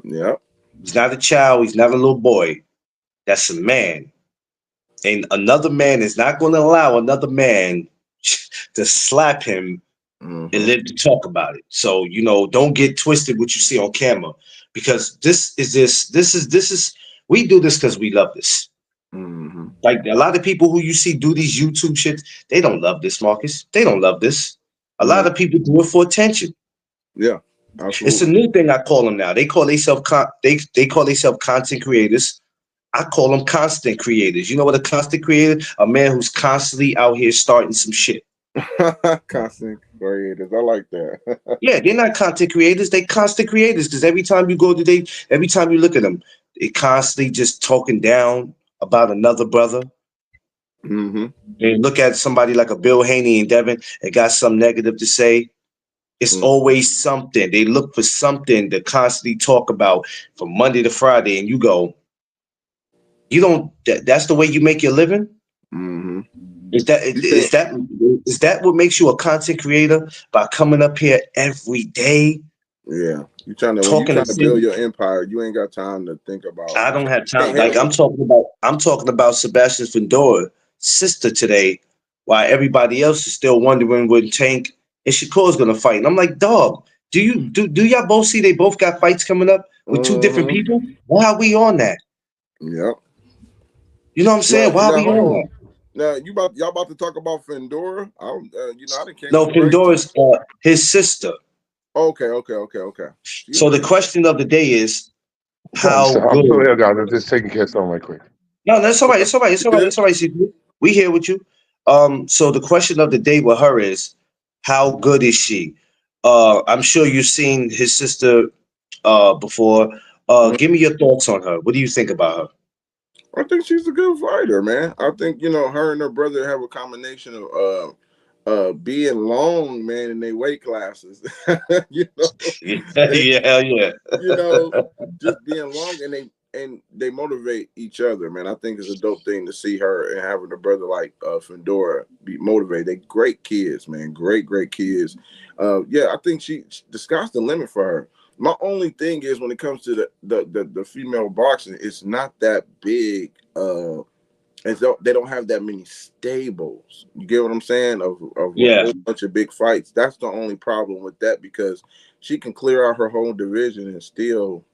Yeah. He's not a child. He's not a little boy. That's a man. And another man is not going to allow another man to slap him and Mm-hmm. live to talk about it. So, don't get twisted what you see on camera, because we do this because we love this. Mm-hmm. Like a lot of people who you see do these YouTube shit, they don't love this, Marcus. They don't love this. A lot No. of people do it for attention. Yeah. It's a Absolutely. new thing I call them now. They call themselves they call themselves content creators. I call them constant creators. You know what a constant creator? A man who's constantly out here starting some shit. Constant creators. I like that. Yeah, they're not content creators. They constant creators, because every time you look at them, they constantly just talking down about another brother. Mm-hmm. They look at somebody like a Bill Haney and Devin and got some negative to say. It's always something. They look for something to constantly talk about from Monday to Friday, and you go, you don't. That's the way you make your living. Mm-hmm. Is that You is think? that is that what makes you a content creator, by coming up here every day Yeah. You trying to when you talking trying to to build sin? your empire, you ain't got time to think about. I don't have Can't time. Like help. I'm talking about Sebastian Fundora sister today, while everybody else is still wondering when Tank and Shakur's gonna fight. And I'm like, dog, do y'all both see they both got fights coming up with two different Mm-hmm. people? Why are we on that? Yep. You know what I'm saying? Why are Now we hold on that? on. Now y'all about to talk about Fundora? I done came No, to the right. Fundora's his sister. Okay. She a So the big. question of the day is, I'm how still, I'm still good? here, guys. I'm just taking care of something right quick. No, that's all right. It's all right. It's You all right. good? It's all right. CP. We here with you. So the question of the day with her is, how good is she? I'm sure you've seen his sister before. Mhm. Give me your thoughts on her. What do you think about her? I think she's a good fighter, man. I think her and her brother have a combination of being long, man, in their weight classes. you know, Yeah, they yeah, hell yeah. you know, just being long, and they motivate each other, man. I think it's a dope thing to see her and having a brother like Fundora be motivated. They great kids, man. Great kids. Yeah, I think the sky's the limit for her. My only thing is when it comes to the female boxing, it's not that big. And so they don't have that many stables. You get what I'm saying? Of a Yeah, whole bunch of big fights. That's the only problem with that, because she can clear out her whole division and still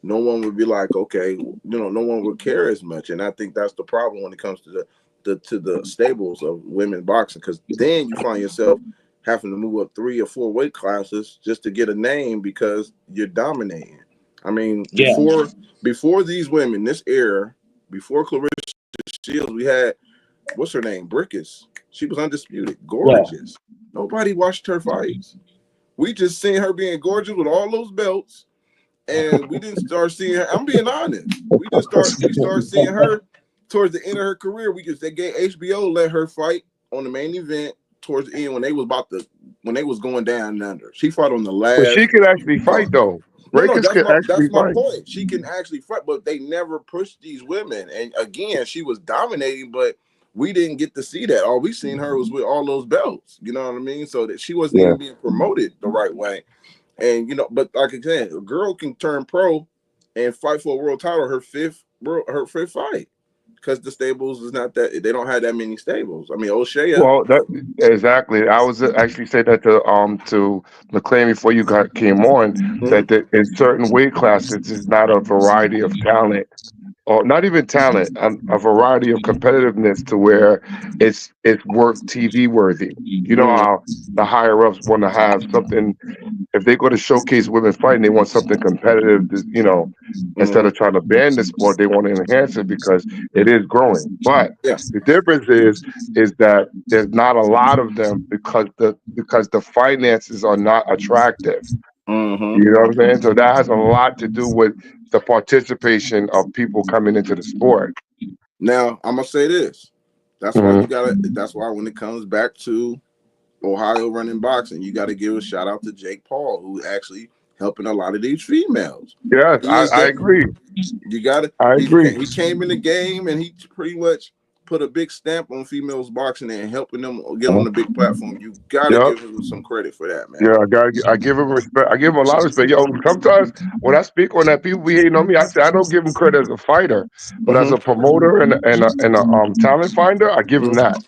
no one would be like, okay, no one would care as much. And I think that's the problem when it comes to the stables of women boxing, because then you find yourself having to move up 3 or 4 weight classes just to get a name because you're dominating. I mean, yeah, before these women, this era, before Clarissa Shields, we had what's her name, Brickus. She was undisputed, yeah, gorgeous. Nobody watched her fights. We just seen her being gorgeous with all those belts, and we didn't start seeing her. I'm being honest. We start seeing her towards the end of her career. They gave HBO let her fight on the main event towards the end when they was going down and under. She fought on the But she last could actually fight card. though. No, Breakers could that's actually my fight. point. She can actually fight, but they never pushed these women. And again, she was dominating, but we didn't get to see that. All we seen her was with all those belts. You know what I mean? So that she wasn't Yeah. even being promoted the right way. And but like I said, a girl can turn pro and fight for a world title her fifth fight, because the stables is not that they don't have that many stables. I mean, O'Shea. Well, that exactly. I was actually saying that to McLean before you came on, that in certain weight classes is not a variety of talent, or not even talent, a variety of competitiveness to where it's worth TV worthy. You know Mm, how the higher ups want to have something. If they go to showcase women fighting, they want something competitive. Instead mm, of trying to ban the sport, they want to enhance it because it is growing. But yeah. the difference is that there's not a lot of them because the finances are not attractive. Mm-hmm. You know what I'm saying? So that has a lot to do with the participation of people coming into the sport. Now I'm gonna say this. Hmm. That's why when it comes back to Ohio running boxing, you got to give a shout out to Jake Paul, who actually helping a lot of these females. Yes, He is I that agree. you got it. I agree. He came in the game and he pretty much put a big stamp on females boxing and helping them get on the big platform. You got to Yep. give him some credit for that, man. Yeah, I give him respect. I give him a lot of respect. Yo, sometimes when I speak on that, people be hating on me. I say I don't give him credit as a fighter, but as a promoter and a talent finder, I give him that.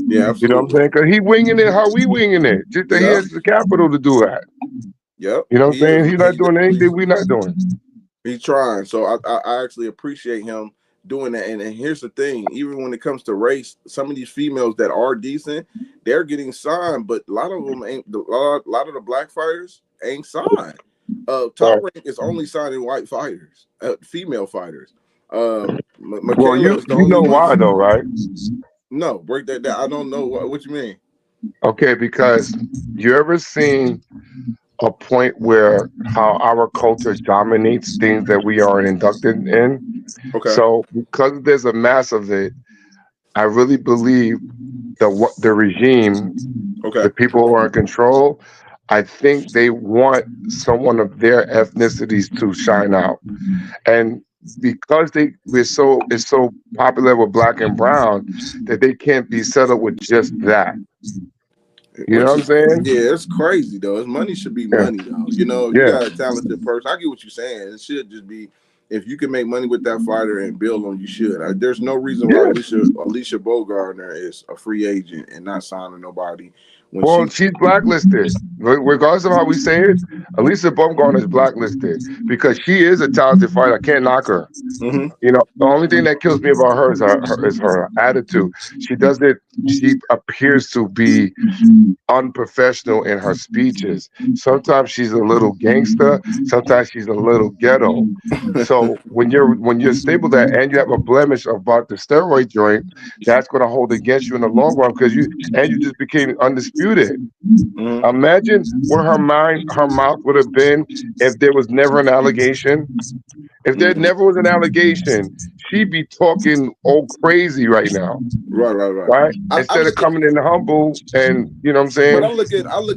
Yeah, You know what I'm absolutely. saying? Because he winging it how we winging it. Just that he Yep. has the capital to do that. Yep. You know what I'm He is. saying? He's not doing anything we not doing. He's trying. So I actually appreciate him doing that. And here's the thing: even when it comes to race, some of these females that are decent, they're getting signed, but a lot of them ain't. A lot of the black fighters ain't signed. Top Right. Rank is only signing white fighters, female fighters. Well, Michaela you is the you only know one. why though, right? No, break that down. I don't know what you mean. Okay, because you ever seen a point where how our culture dominates things that we aren't inducted in? Okay. So because there's a mass of it, I really believe the regime, Okay. the people who are in control, I think they want someone of their ethnicities to shine out. And because it's so popular with black and brown that they can't be settled with just that. You know Which what I'm is saying? yeah, it's crazy though. His money should be Yeah. money though. You know, you Yeah. got a talented person. I get what you're saying. It should just be if you can make money with that fighter and build on, you should. There's no reason why Yeah. Alicia Bogardner is a free agent and not signing nobody when Well, she. she's blacklisted. Regardless of how we say it, Elisa Bumgarner is blacklisted because she is a talented fighter. I can't knock her. Mm-hmm. You know, the only thing that kills me about her is her attitude. She doesn't. She appears to be unprofessional in her speeches. Sometimes she's a little gangster. Sometimes she's a little ghetto. So when you're stable there and you have a blemish about the steroid joint, that's going to hold against you in the long run because you just became undisputed. Mm-hmm. Imagine where her mouth would have been if there was never an allegation. If there Mm-hmm. never was an allegation, she'd be talking all crazy right now, Right. right? I Instead of look at coming in humble and you know what I'm But saying?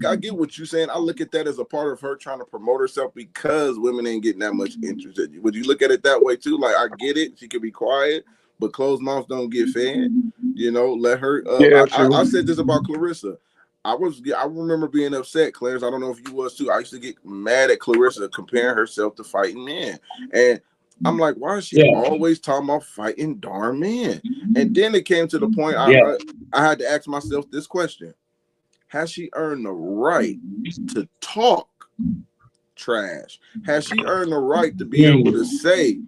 I get what you're saying. I look at that as a part of her trying to promote herself because women ain't getting that much interest in you. Would you look at it that way too? Like I get it, she could be quiet, but closed mouths don't get fed. You know, let her. Yeah, I true. said this about Clarissa. I remember being upset, Clarence. I don't know if you was too. I used to get mad at Clarissa comparing herself to fighting men, and I'm like, why is she Yeah, always talking about fighting darn men? And then it came to the point yeah. I had to ask myself this question: has she earned the right to talk trash? Has she earned the right to be able to say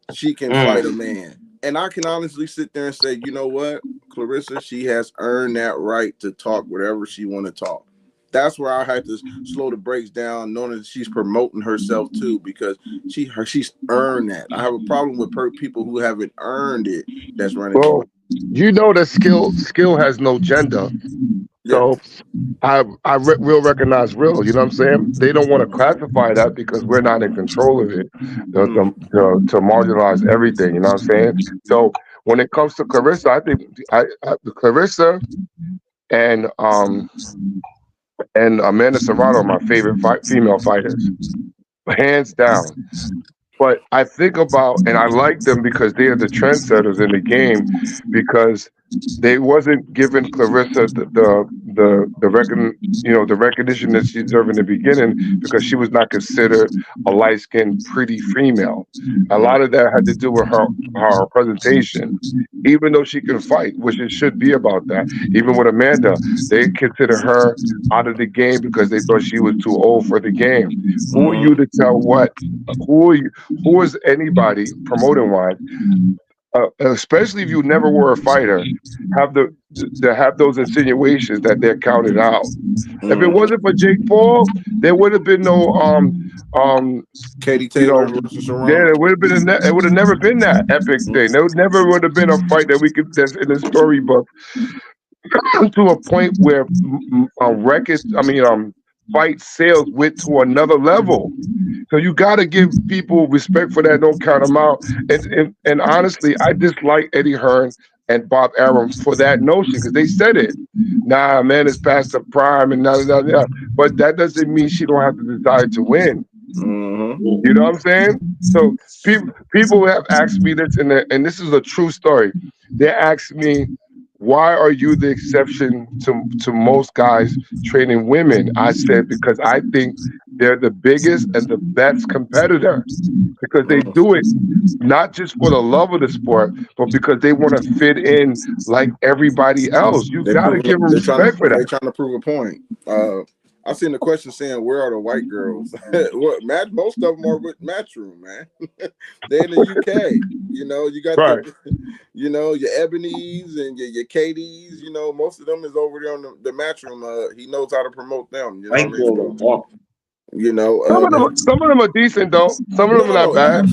she can fight a man? And I can honestly sit there and say, you know what, Clarissa, she has earned that right to talk whatever she want to talk. That's where I had to slow the brakes down, knowing that she's promoting herself too, because she's earned that. I have a problem with people who haven't earned it. That's running these. Well, you know that skill has no gender. Yeah. So will recognize real. You know what I'm saying? They don't want to classify that because we're not in control of it to marginalize everything. You know what I'm saying? So when it comes to Clarissa, I think Clarissa and Amanda Serrano are my favorite female fighters, hands down. But I think about and I like them because they are the trendsetters in the game because they wasn't giving Clarissa the recognition that she deserved in the beginning because she was not considered a light skinned pretty female. A lot of that had to do with her presentation. Even though she can fight, which it should be about that. Even with Amanda, they consider her out of the game because they thought she was too old for the game. Who are you to tell what? Who are you? Who is anybody promoting wise? Especially if you never were a fighter, have to have those insinuations that they're counted out. If it wasn't for Jake Paul, there would have been no Katie you Taylor know versus yeah, Serrano. it would have been it would have never been that epic thing. There would never would have been a fight that we could that's in the storybook to a point where records, fight sales went to another level. So you got to give people respect for that. Don't count them out. And honestly, I dislike Eddie Hearn and Bob Arum for that notion because they said it. Nah, man, it's past the prime and But that doesn't mean she don't have the desire to win. You know what I'm saying? So people have asked me this, and this is a true story. They asked me, "Why are you the exception to most guys training women?" I said, "Because I think they're the biggest and the best competitor because they do it not just for the love of the sport, but because they want to fit in like everybody else. You got to give them respect for They that." trying to prove a point. I seen the question saying, "Where are the white girls?" What match? Most of them are with Matchroom, man. They in the UK. You know, you got Right. you know, your Ebony's and your Katie's. You know, most of them is over there on the Matchroom. He knows how to promote them. You know what I White mean? girl So, is walk. you know, Some of them are decent though. Some of them are not no, bad.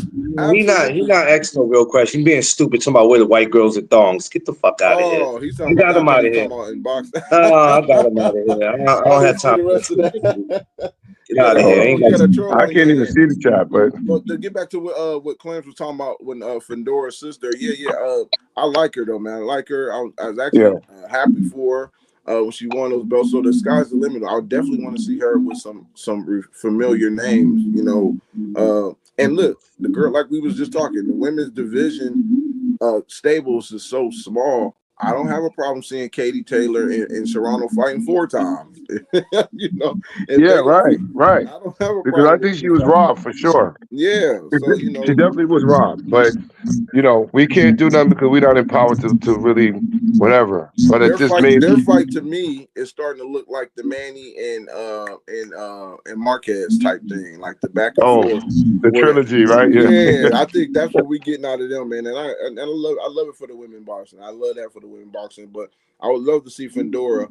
He absolutely. not asking no real question. He being stupid. Talking about where the white girls and thongs. Get the fuck out of here. Oh, he's I talking about got that. I him thought out he of was here. talking about in box. I got him out of here. I don't I have didn't see time the for rest of this stupid. that. Get out of here. Ain't You got got a time. troll I on your can't even hand. see the chat, but But to get back to what Clarence was talking about when Fundora's sister, I like her though, man. I like her. I was yeah, actually happy for her when she won those belts. So the sky's the limit. I definitely want to see her with some familiar names, you know. And look, the girl, like we was just talking, the women's division stables is so small. I don't have a problem seeing Katie Taylor and Serrano fighting 4 times. You know, if yeah, they gonna, right. I don't have a Because I problem think with she it. was robbed for sure. Yeah, so you She know, definitely was robbed, but we can't do nothing because we're not empowered to really whatever. But it just made their fight to me is starting to look like the Manny and Marquez type thing, like the back and forth. the Where, trilogy, right? Yeah, yeah, I think that's what we're getting out of them, man. And I love it for the women boxing. I love that for the women boxing, but I would love to see Fundora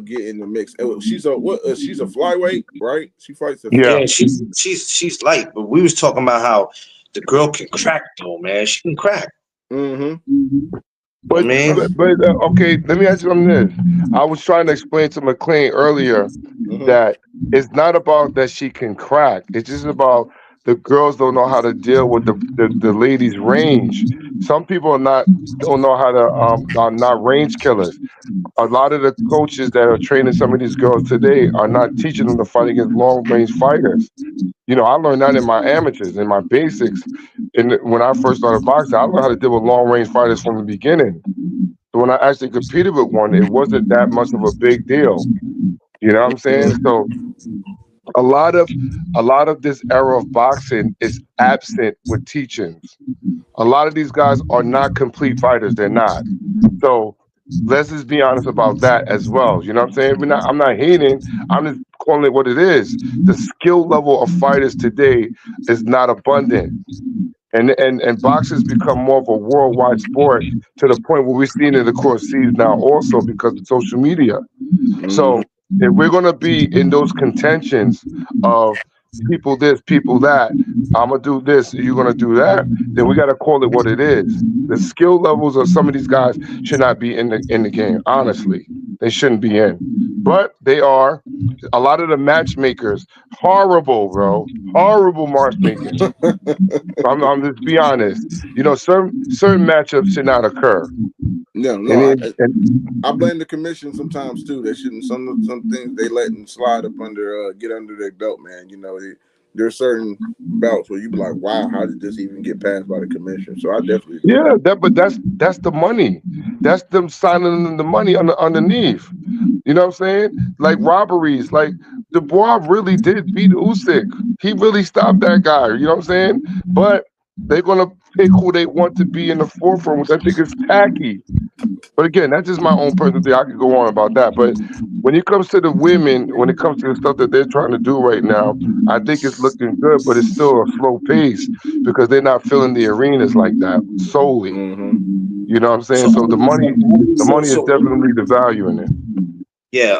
get in the mix. She's a she's a flyweight, right? She fights a yeah. Yeah, she's light, but we was talking about how the girl can crack though, man. She can crack. Mm-hmm. I But mean, okay, let me ask you something. This I was trying to explain to McLean earlier Mm-hmm. that it's not about that she can crack. It's just about the girls don't know how to deal with the ladies' range. Some people don't know how to are not range killers. A lot of the coaches that are training some of these girls today are not teaching them to fight against long range fighters. I learned that in my amateurs, in my basics. And when I first started boxing, I learned how to deal with long range fighters from the beginning. So when I actually competed with one, it wasn't that much of a big deal. You know what I'm saying? So a lot of this era of boxing is absent with teachings. A lot of these guys are not complete fighters. They're not. So let's just be honest about that as well. You know what I'm saying? I'm not hating. I'm just calling it what it is. The skill level of fighters today is not abundant. And boxing's become more of a worldwide sport to the point where we're seeing it across seas now also because of social media. Mm-hmm. So if we're gonna be in those contentions of people this, people that, I'm gonna do this, you're gonna do that, then we gotta call it what it is. The skill levels of some of these guys should not be in the game. Honestly, they shouldn't be in, but they are. A lot of the matchmakers, horrible, bro, horrible matchmaking. I'm just be honest. Certain matchups should not occur. No, And and I blame the commission sometimes too. They shouldn't some things they letting slide up under get under their belt, man. You know, there's certain belts where you be like, wow, how did this even get passed by the commission? So I definitely agree. yeah, but that's the money. That's them signing the money underneath. You know what I'm saying? Like robberies. Like Dubois really did beat Usyk. He really stopped that guy. You know what I'm saying? But they're gonna pick who they want to be in the forefront, which I think is tacky. But again, that's just my own personal thing. I could go on about that. But when it comes to the women, when it comes to the stuff that they're trying to do right now, I think it's looking good, but it's still a slow pace because they're not filling the arenas like that solely. Mm-hmm. You know what I'm saying? so So the money is definitely the value in it. yeah.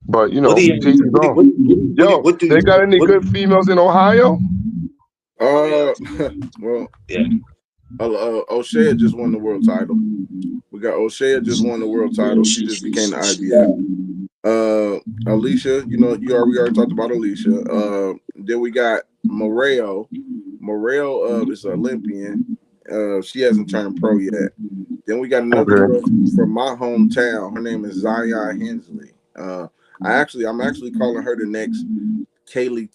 But What do you to each his own. Yo, what do they got any what? good females in Ohio? Well, Yeah. O'Shea just won the world title. We got O'Shea just won the world title. She just became the IBF. Alicia, we already talked about Alicia. Then we got Moreo. Moreo is an Olympian. She hasn't turned pro yet. Then we got another Okay. girl from my hometown. Her name is Zaya Hensley. I'm actually calling her the next Katie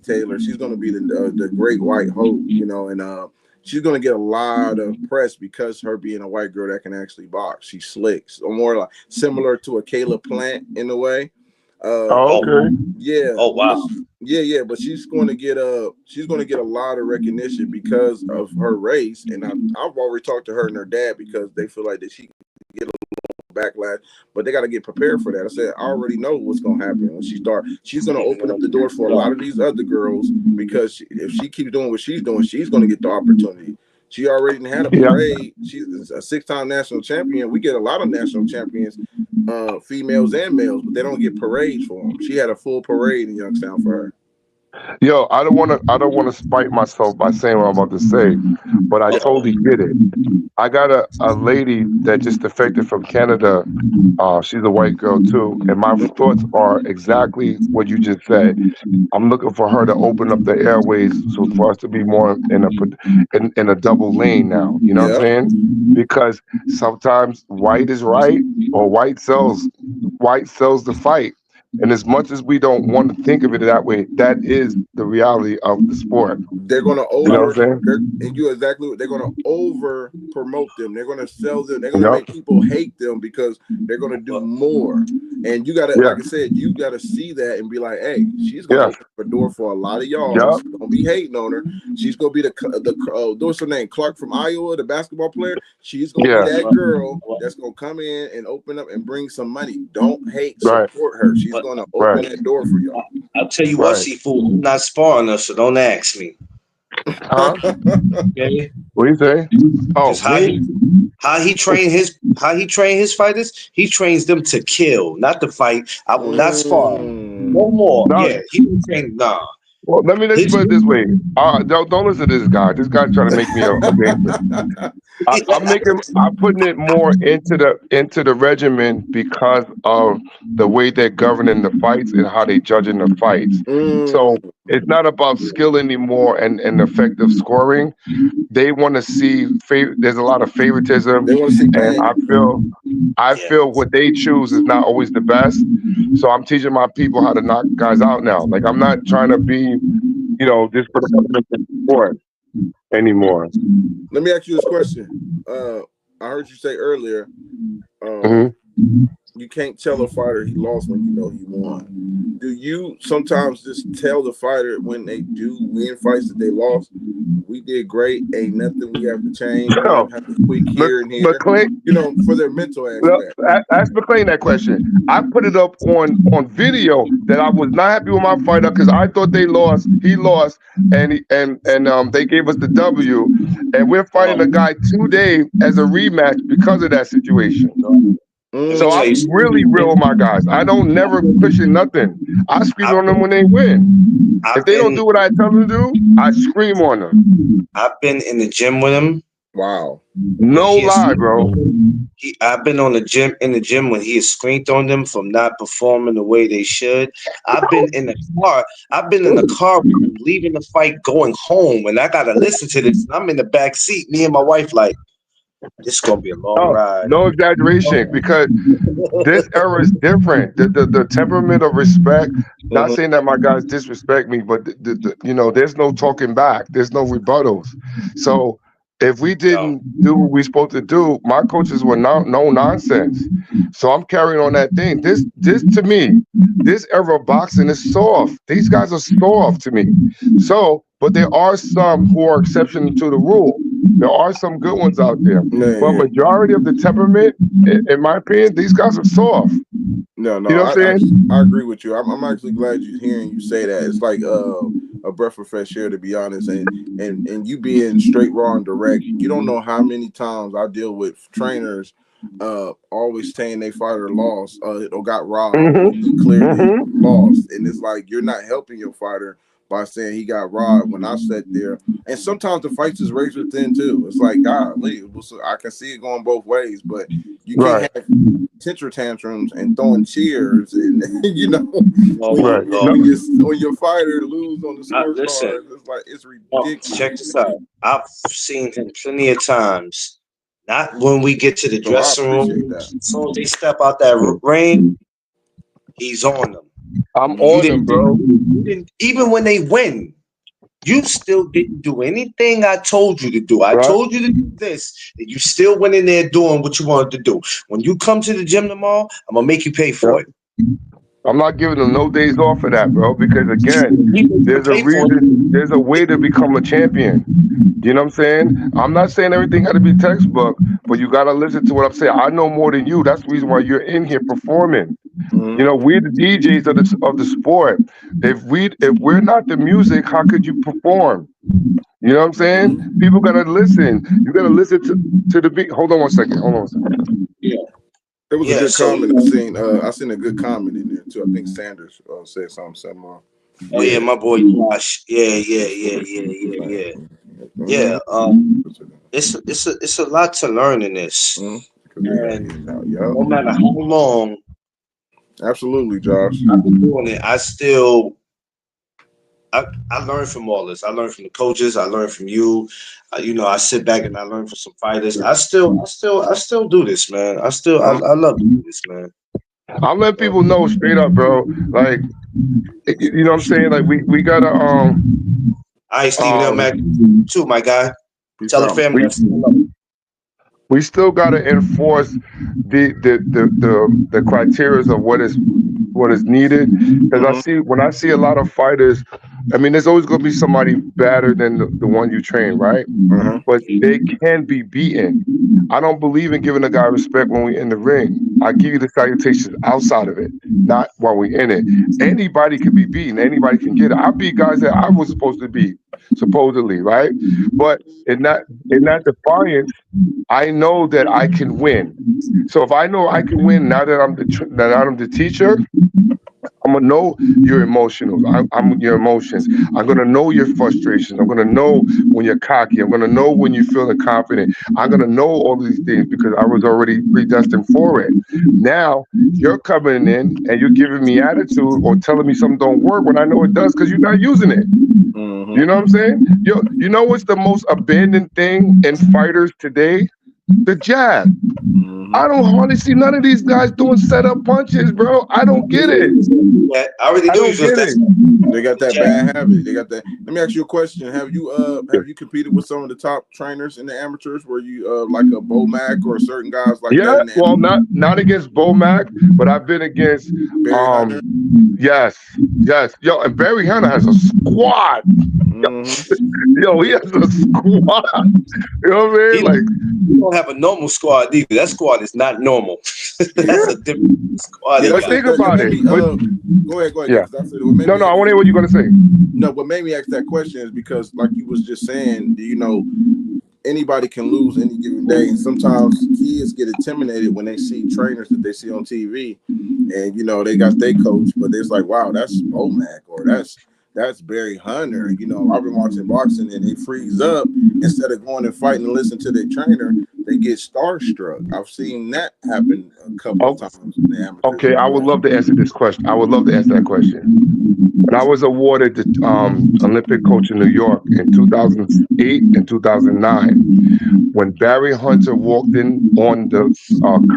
Taylor. She's going to be the great white hope, you know, and she's going to get a lot of press because her being a white girl that can actually box. She's slick, so more like similar to a Kayla Plant in a way. Oh, okay. Yeah. Oh wow. Yeah, but she's going to get a lot of recognition because of her race, and I've already talked to her and her dad because they feel like that she can get a backlash, but they got to get prepared for that. I said I already know what's going to happen when she starts. She's going to open up the door for a lot of these other girls because if she keeps doing what she's doing, she's going to get the opportunity. She already had a parade. She's a 6-time national champion. We get a lot of national champions, females and males, but they don't get parades for them. She had a full parade in Youngstown for her. Yo, I don't want to spite myself by saying what I'm about to say, but I totally get it. I got a lady that just defected from Canada. She's a white girl too, and my thoughts are exactly what you just said. I'm looking for her to open up the airways so for us to be more in a double lane now. You know what I'm Yeah. saying? Because sometimes white is right or white sells the fight. And as much as we don't want to think of it that way, that is the reality of the sport. They're gonna You know what I'm saying? and you exactly what they're gonna over promote them. They're gonna sell them. They're gonna Yep. make people hate them because they're gonna do more. And you gotta, Yeah. like I said, you gotta see that and be like, hey, she's gonna open the door for a lot of y'all. Yep. Don't be hating on her. She's gonna be what's her name? Clark from Iowa, the basketball player. She's gonna be that girl that's gonna come in and open up and bring some money. Don't hate, support her. She's gonna open that door for y'all. I'll tell you what, Seafood, I'm not sparring her, so don't ask me. Huh? Okay. What do you say? Oh, Just how he train his fighters. He trains them to kill, not to fight. I will not spar. No more. No. Yeah, he didn't train. Nah. Well, let's put it this way. Don't listen to this guy. This guy's trying to make me a gangster. I'm putting it more into the regimen because of the way they're governing the fights and how they judging the fights. So it's not about skill anymore and effective scoring. They want to see there's a lot of favoritism. They want to see pain. And I feel what they choose is not always the best. So I'm teaching my people how to knock guys out now. Like I'm not trying to be, just for the sport anymore. Let me ask you this question. I heard you say earlier, you can't tell a fighter he lost when you know he won. Do you sometimes just tell the fighter when they do win fights that they lost? We did great. Ain't nothing we have to change. We have to tweak here and here. For their mental aspect. Ask McClain that question. I put it up on video that I was not happy with my fighter because I thought they lost. He lost, and they gave us the W, and we're fighting a guy today as a rematch because of that situation. So I'm really real with my guys. I don't never cushion nothing. I scream on them when they win. If they don't do what I tell them to do, I scream on them. I've been in the gym with him. Wow. No lie, bro. I've been in the gym when he has screamed on them from not performing the way they should. I've been in the car. I've been in the car with him, leaving the fight, going home, and I gotta listen to this. I'm in the back seat, me and my wife, like, this is gonna be a long ride. No exaggeration, because this era is different. The temperament of respect. Not saying that my guys disrespect me, but there's no talking back. There's no rebuttals. So if we didn't do what we're supposed to do, my coaches were no nonsense. So I'm carrying on that thing. This to me, this era of boxing is soft. These guys are soft to me. So, but there are some who are exception to the rule. There are some good ones out there. But majority of the temperament, in my opinion, these guys are soft. No, you know what I'm saying? I agree with you. I'm actually glad you're hearing you say that. It's like a breath of fresh air, to be honest. And you being straight, raw, and direct. You don't know how many times I deal with trainers always saying they fighter lost or got robbed. He clearly lost, and it's like you're not helping your fighter by saying he got robbed when I sat there. And sometimes the fights is razor thin too. It's like, golly, I can see it going both ways, but you can't have temper tantrums and throwing cheers and when your fighter lose on the scorecard, it's like it's ridiculous. Check this out. I've seen him plenty of times. Not when we get to the dressing room. As soon as they step out that ring, he's on them. I'm You on them, didn't bro. do, you didn't even when they win. You still didn't do anything I told you to do. I Right? told you to do this, and you still went in there doing what you wanted to do. When you come to the gym tomorrow, I'm gonna make you pay Yep. for it. I'm not giving them no days off for that, bro. Because again, You make you there's a pay for it. reason. There's a way to become a champion. You know what I'm saying? I'm not saying everything got to be textbook, but you got to listen to what I'm saying. I know more than you. That's the reason why you're in here performing. You know, we're the DJs of the sport. If we're not the music, how could you perform? You know what I'm saying? People gotta listen. You gotta listen to the beat. Hold on one second. Hold on one second. Yeah, It was a yeah. good So comment. I seen a good comment in there too. I think Sanders said something similar. oh yeah, Yeah. my boy Josh. Yeah. Yeah. It's a lot to learn in this, Because they got and hit out. no Yep. matter how long Absolutely, Josh. I've been doing it, I learn from all this. I learn from the coaches. I learn from you. I sit back and I learn from some fighters. I still do this, man. I love to do this, man. I'm letting people know straight up, bro. Like, you know what I'm saying? Like, we gotta All right, Stephen L. Mack, um too, my guy. Peace Tell the out. family we I still love you. we still gotta enforce the criteria of what is needed. Because when I see a lot of fighters, I mean, there's always gonna be somebody better than the one you train, right? But they can be beaten. I don't believe in giving a guy respect when we're in the ring. I give you the salutations outside of it, not while we're in it. Anybody can be beaten. Anybody can get it. I beat guys that I was supposed to beat, supposedly, right? But in that defiance, I know that I can win. So if I know I can win now that I'm the teacher, I'm gonna know your emotional. I'm your emotions. I'm gonna know your frustrations. I'm gonna know when you're cocky. I'm gonna know when you're feeling confident. I'm gonna know all these things because I was already predestined for it. Now you're coming in and you're giving me attitude or telling me something don't work when I know it does because you're not using it. You know what I'm saying? You know what's the most abandoned thing in fighters today? The jab. I don't hardly see none of these guys doing setup punches, bro. I don't get it. I already I knew you don't was get that. it. They got that bad habit. They got that. Let me ask you a question. Have you competed with some of the top trainers in the amateurs? Were you like a Bomac or certain guys like that Yeah, in the well, not against Bomac, but I've been against Barry Hunter? yes, yo, and Barry Hunter has a squad. Yo, he has a squad. You know what I He mean? Like, don't have a normal squad either. That squad is not normal. That's yeah, a different squad. Yeah, He but that's got. think that about made it. me. But Go ahead, yeah, because that's what made no, me. I want to hear what you're gonna say. No, what made me ask that question is because, like you was just saying, anybody can lose any given day, and sometimes kids get intimidated when they see trainers that they see on TV, and they got their coach, but it's like, wow, that's Bomac or that's Barry Hunter. I've been watching boxing and they freeze up instead of going and fighting and listen to their trainer. They get starstruck. I've seen that happen a couple of Oh, times in the amateurs okay, as I would well. love to answer this question. I would love to answer that question. When I was awarded the Olympic coach in New York in 2008 and 2009, when Barry Hunter walked in on the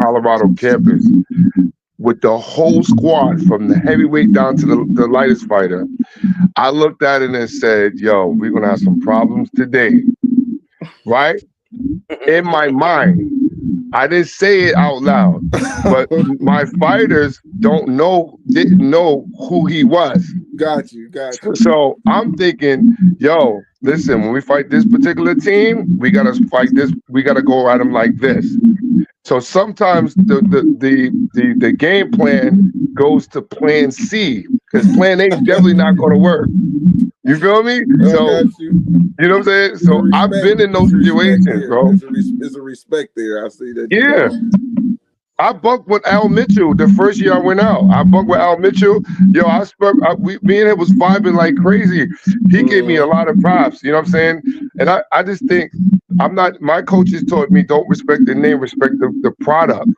Colorado campus with the whole squad from the heavyweight down to the lightest fighter, I looked at it and said, yo, we're going to have some problems today, right? In my mind. I didn't say it out loud, but my fighters didn't know who he was. Got you. So I'm thinking, yo, listen, when we fight this particular team, we gotta fight this. We gotta go at them like this. So sometimes the game plan goes to plan C because plan A is definitely not going to work. You feel me? I So got you. you know what I'm saying? There's a So I've been in those There's a respect situations, there. bro. There's a respect there. I see that. Yeah. I bunked with Al Mitchell the first year I went out. I bunked with Al Mitchell. Yo, me and him was vibing like crazy. He gave me a lot of props. You know what I'm saying? And I just think my coaches taught me don't respect the name, respect the product.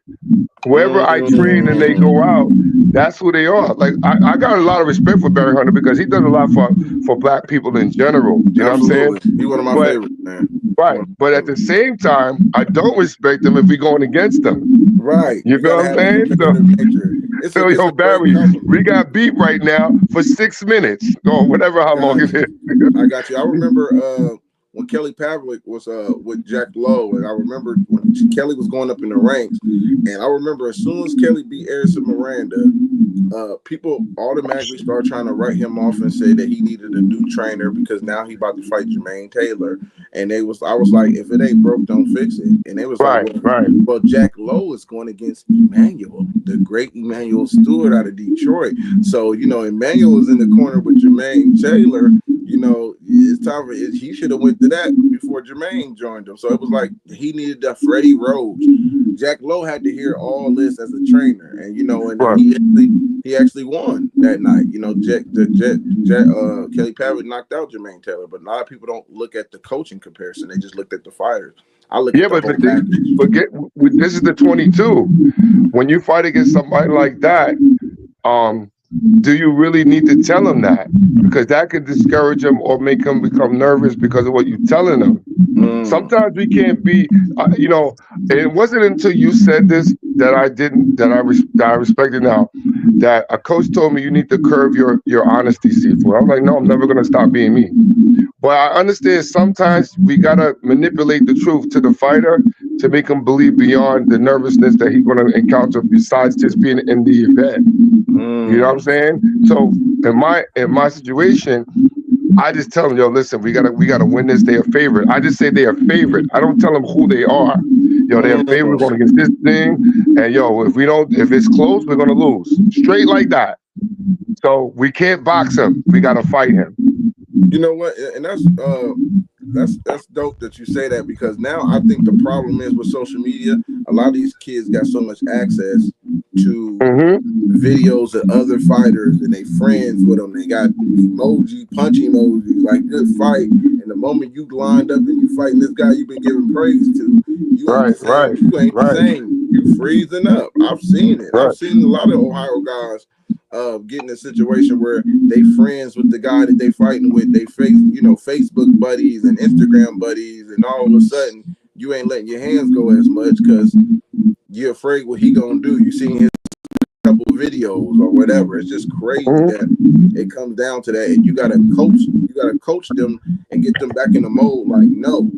Wherever I train and they go out, that's who they are. Like I got a lot of respect for Barry Hunter because he does a lot for black people in general. You know what I'm saying? Absolutely. He's one of my But favorites, man. right, but at the same time, I don't respect them if we going against them. Right. You feel gotta what I'm have that saying? So, competitive nature. It's so yo, a great Barry, compliment. we got beat right now for 6 minutes or whatever how long it is. I got you. I remember when Kelly Pavlik was with Jack Lowe, and I remember when Kelly was going up in the ranks, and I remember as soon as Kelly beat Erison Miranda, people automatically start trying to write him off and say that he needed a new trainer because now he about to fight Jermaine Taylor. And I was like, if it ain't broke, don't fix it. And they was Right, like, right. well, Jack Lowe is going against Emmanuel, the great Emmanuel Stewart out of Detroit. So, Emmanuel was in the corner with Jermaine Taylor. It's time for it. He should have went to that before Jermaine joined him. So it was like he needed that Freddie Rhodes. Jack Lowe had to hear all this as a trainer, and Right. he actually won that night. Kelly Pavlik knocked out Jermaine Taylor, but a lot of people don't look at the coaching comparison; they just looked at the fighters. I look at the whole package. This is the 22. When you fight against somebody like that, do you really need to tell them that? Because that could discourage them or make them become nervous because of what you're telling them. Sometimes we can't be, it wasn't until you said this that I respected now, that a coach told me you need to curb your honesty, Seafood. I'm like, no, I'm never going to stop being me. But I understand sometimes we got to manipulate the truth to the fighter to make him believe beyond the nervousness that he's going to encounter besides just being in the event. You know what I'm saying? So in my situation, I just tell them, yo, listen, we gotta win this. They're a favorite. I just say they're a favorite. I don't tell them who they are. Yo, they're a favorite. We're going against this thing, and yo, if it's close, we're gonna lose. Straight like that. So we can't box him. We gotta fight him. You know what? And that's dope that you say that, because now I think the problem is with social media, a lot of these kids got so much access to videos of other fighters and they friends with them. They got punch emojis, like good fight. And the moment you lined up and you fighting this guy you've been giving praise to, you ain't the same. You freezing up. I've seen it. I've seen a lot of Ohio guys get in a situation where they friends with the guy that they fighting with. They Facebook buddies and Instagram buddies, and all of a sudden you ain't letting your hands go as much because you're afraid what he gonna do. You seen his couple videos or whatever. It's just crazy that it comes down to that, and you gotta coach them and get them back in the mode. Like, no.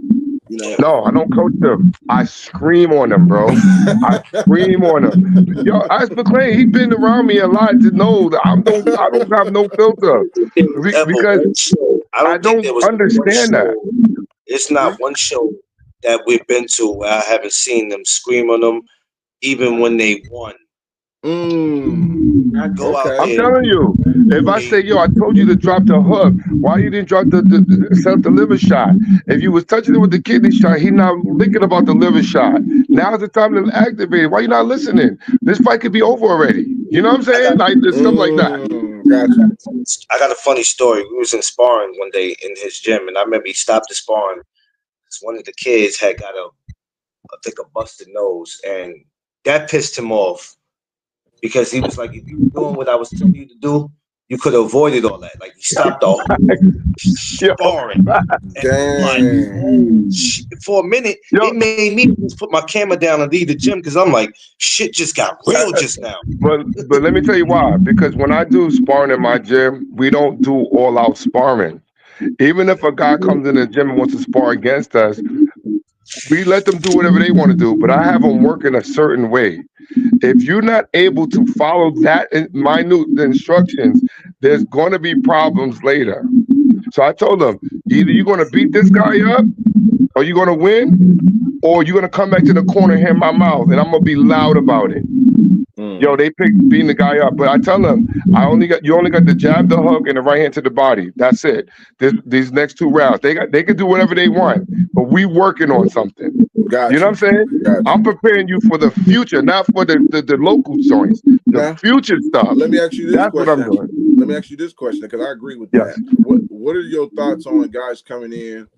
No, I don't coach them. I scream on them, bro. I scream on them. Yo, Ice McLean, he's been around me a lot to know that I don't have no filter because I don't understand that. It's not one show that we've been to where I haven't seen them scream on them, even when they won. I go out there. I'm telling you, if I say, yo, I told you to drop the hook, why you didn't drop the self-deliver shot? If you was touching it with the kidney shot, he not thinking about the liver shot. Now's the time to activate it. Why you not listening? This fight could be over already. You know what I'm saying? Like stuff like that. Gotcha. I got a funny story. We was in sparring one day in his gym, and I remember he stopped the sparring. One of the kids had got a busted nose, and that pissed him off. Because he was like, if you were doing what I was telling you to do, you could have avoided all that. Like, he stopped the whole sparring. And for a minute, it made me just put my camera down and leave the gym because I'm like, shit just got real just now. But let me tell you why. Because when I do sparring in my gym, we don't do all-out sparring. Even if a guy comes in the gym and wants to spar against us, we let them do whatever they want to do, but I have them working a certain way. If you're not able to follow that minute instructions, there's going to be problems later. So I told them, either you're going to beat this guy up, or you're going to win, or you're going to come back to the corner and hit my mouth, and I'm going to be loud about it. Yo, they picked beating the guy up, but I tell them, you only got the jab, the hook, and the right hand to the body. That's it. These next two rounds, they can do whatever they want, but we working on something. Gotcha. You know what I'm saying? Gotcha. I'm preparing you for the future, not for the local joints. The future stuff. Let me ask you this question. What I'm doing. Let me ask you this question, because I agree with that. What are your thoughts on guys coming in,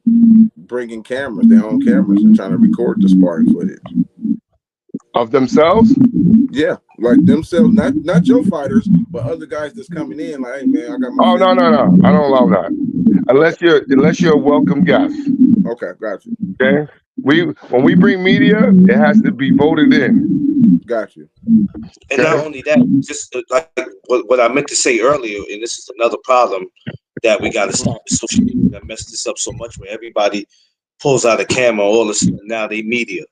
bringing cameras, their own cameras, and trying to record the sparring footage? Of themselves? Yeah, like themselves, not your fighters, but other guys that's coming in. Like, hey man, I got my Oh no, family. no, no. I don't allow that. Unless you're a welcome guest. Okay, got you. Okay. When we bring media, it has to be voted in. Got you. And not Okay. only that, just like what I meant to say earlier, and this is another problem that we got to stop with social media that messed this up so much, where everybody pulls out a camera, all of a sudden now they media.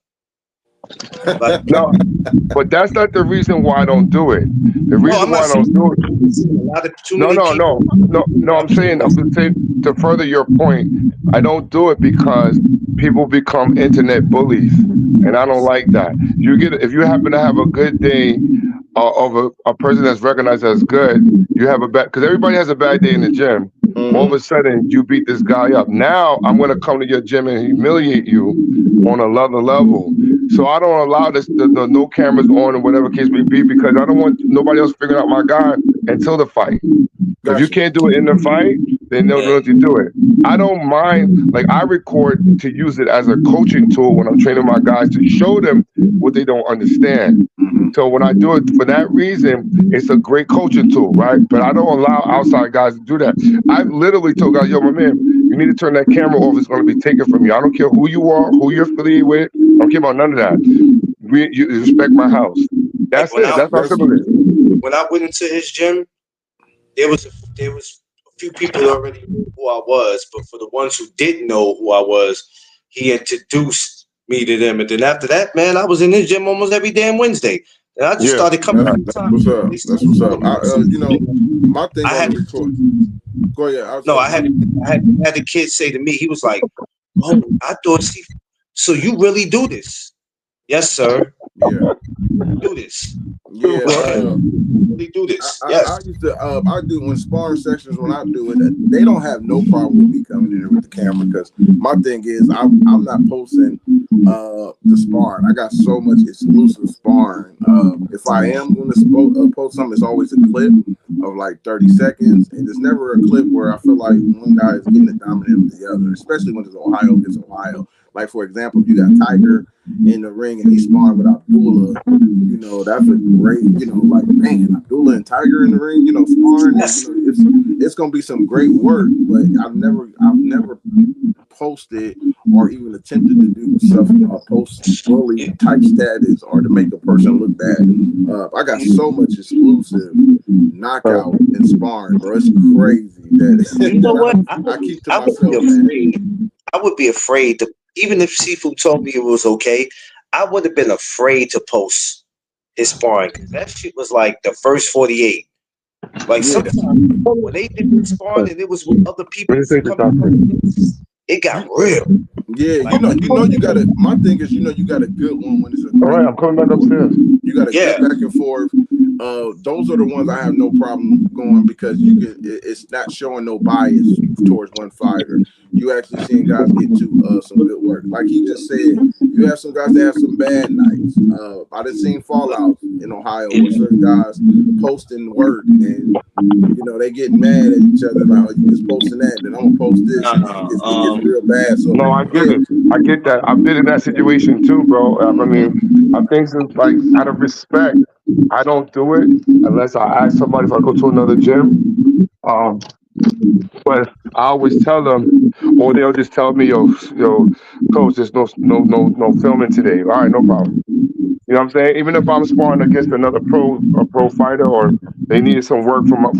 Like, No, but that's not the reason why I don't do it. The no, I'm reason not why I don't saying do it. a lot of too No, many no, people. no, no, no. I'm saying to further your point. I don't do it because people become internet bullies, and I don't like that. If you happen to have a good day of a person that's recognized as good, you have a bad because everybody has a bad day in the gym. All of a sudden, you beat this guy up. Now I'm going to come to your gym and humiliate you on another level. So I don't allow the no cameras on or whatever case may be because I don't want nobody else figuring out my guy until the fight. If you Got you. can't do it in the fight, then they'll Yeah. let you do it. I don't mind. Like I record to use it as a coaching tool when I'm training my guys to show them what they don't understand. So when I do it for that reason, it's a great coaching tool, right? But I don't allow outside guys to do that. I've literally told guys, yo, my man, you need to turn that camera off. It's going to be taken from you. I don't care who you are, who you're affiliated with. I don't care about none of that. You respect my house. Like That's it. That's how simple it is. when I went into his gym, there was a few people that already knew who I was, but for the ones who didn't know who I was, he introduced me to them, and then after that, man, I was in his gym almost every damn Wednesday, and I just Yeah. started coming all the That's time. what's up. They That's started what's up. following me. You know, my thing I on had the record. Go ahead. I was no, saying, I had the kid say to me, he was like, "Oh, I thought, see, so you really do this?" Yes, sir. yeah, Do this. yeah. Really do this. I Yes. used to I do when sparring sections when I do it, they don't have no problem with me coming in there with the camera because my thing is I'm not posting the sparring. I got so much exclusive sparring. If I am going to post something, it's always a clip of like 30 seconds, and it's never a clip where I feel like one guy is getting it dominant with the other, especially when it's Ohio against Ohio. Like for example, if you got Tiger in the ring and he's sparring with Abdullah, you know, that's a great, you know, like man, Abdullah and Tiger in the ring, you know, sparring, and Yes. you know, it's gonna be some great work. But I've never posted or even attempted to do stuff post bully type status or to make a person look bad. I got so much exclusive knockout and sparring, bro. It's crazy that, You know what? I keep to I would be myself, man. afraid. I would be afraid to, even if Seafood told me it was okay, I would have been afraid to post his sparring. That shit was like the first 48. Like Yeah, sometimes when they did the sparring and it was with other people What do you think, coming doctor? from, it got real. yeah. Like, You know, you got to. My thing is, you know, you got a good one when it's a All great. right, I'm coming back upstairs. You got a yeah. good back and forth. Those are the ones I have no problem going because it's not showing no bias towards one fighter. You actually seeing guys get to some good work. Like he just said, you have some guys that have some bad nights. I done seen fallouts in Ohio where certain guys posting work and you know they get mad at each other like, oh, you just posting that, then I'm gonna post this, and it gets real bad. So No, I get yeah, it. I get that. I've been in that situation too, bro. I mean, I think it's like out of respect, I don't do it unless I ask somebody if I go to another gym. But I always tell them, or they'll just tell me, yo, coach, there's no filming today. All right, no problem. You know what I'm saying? Even if I'm sparring against a pro fighter, or they needed some work from a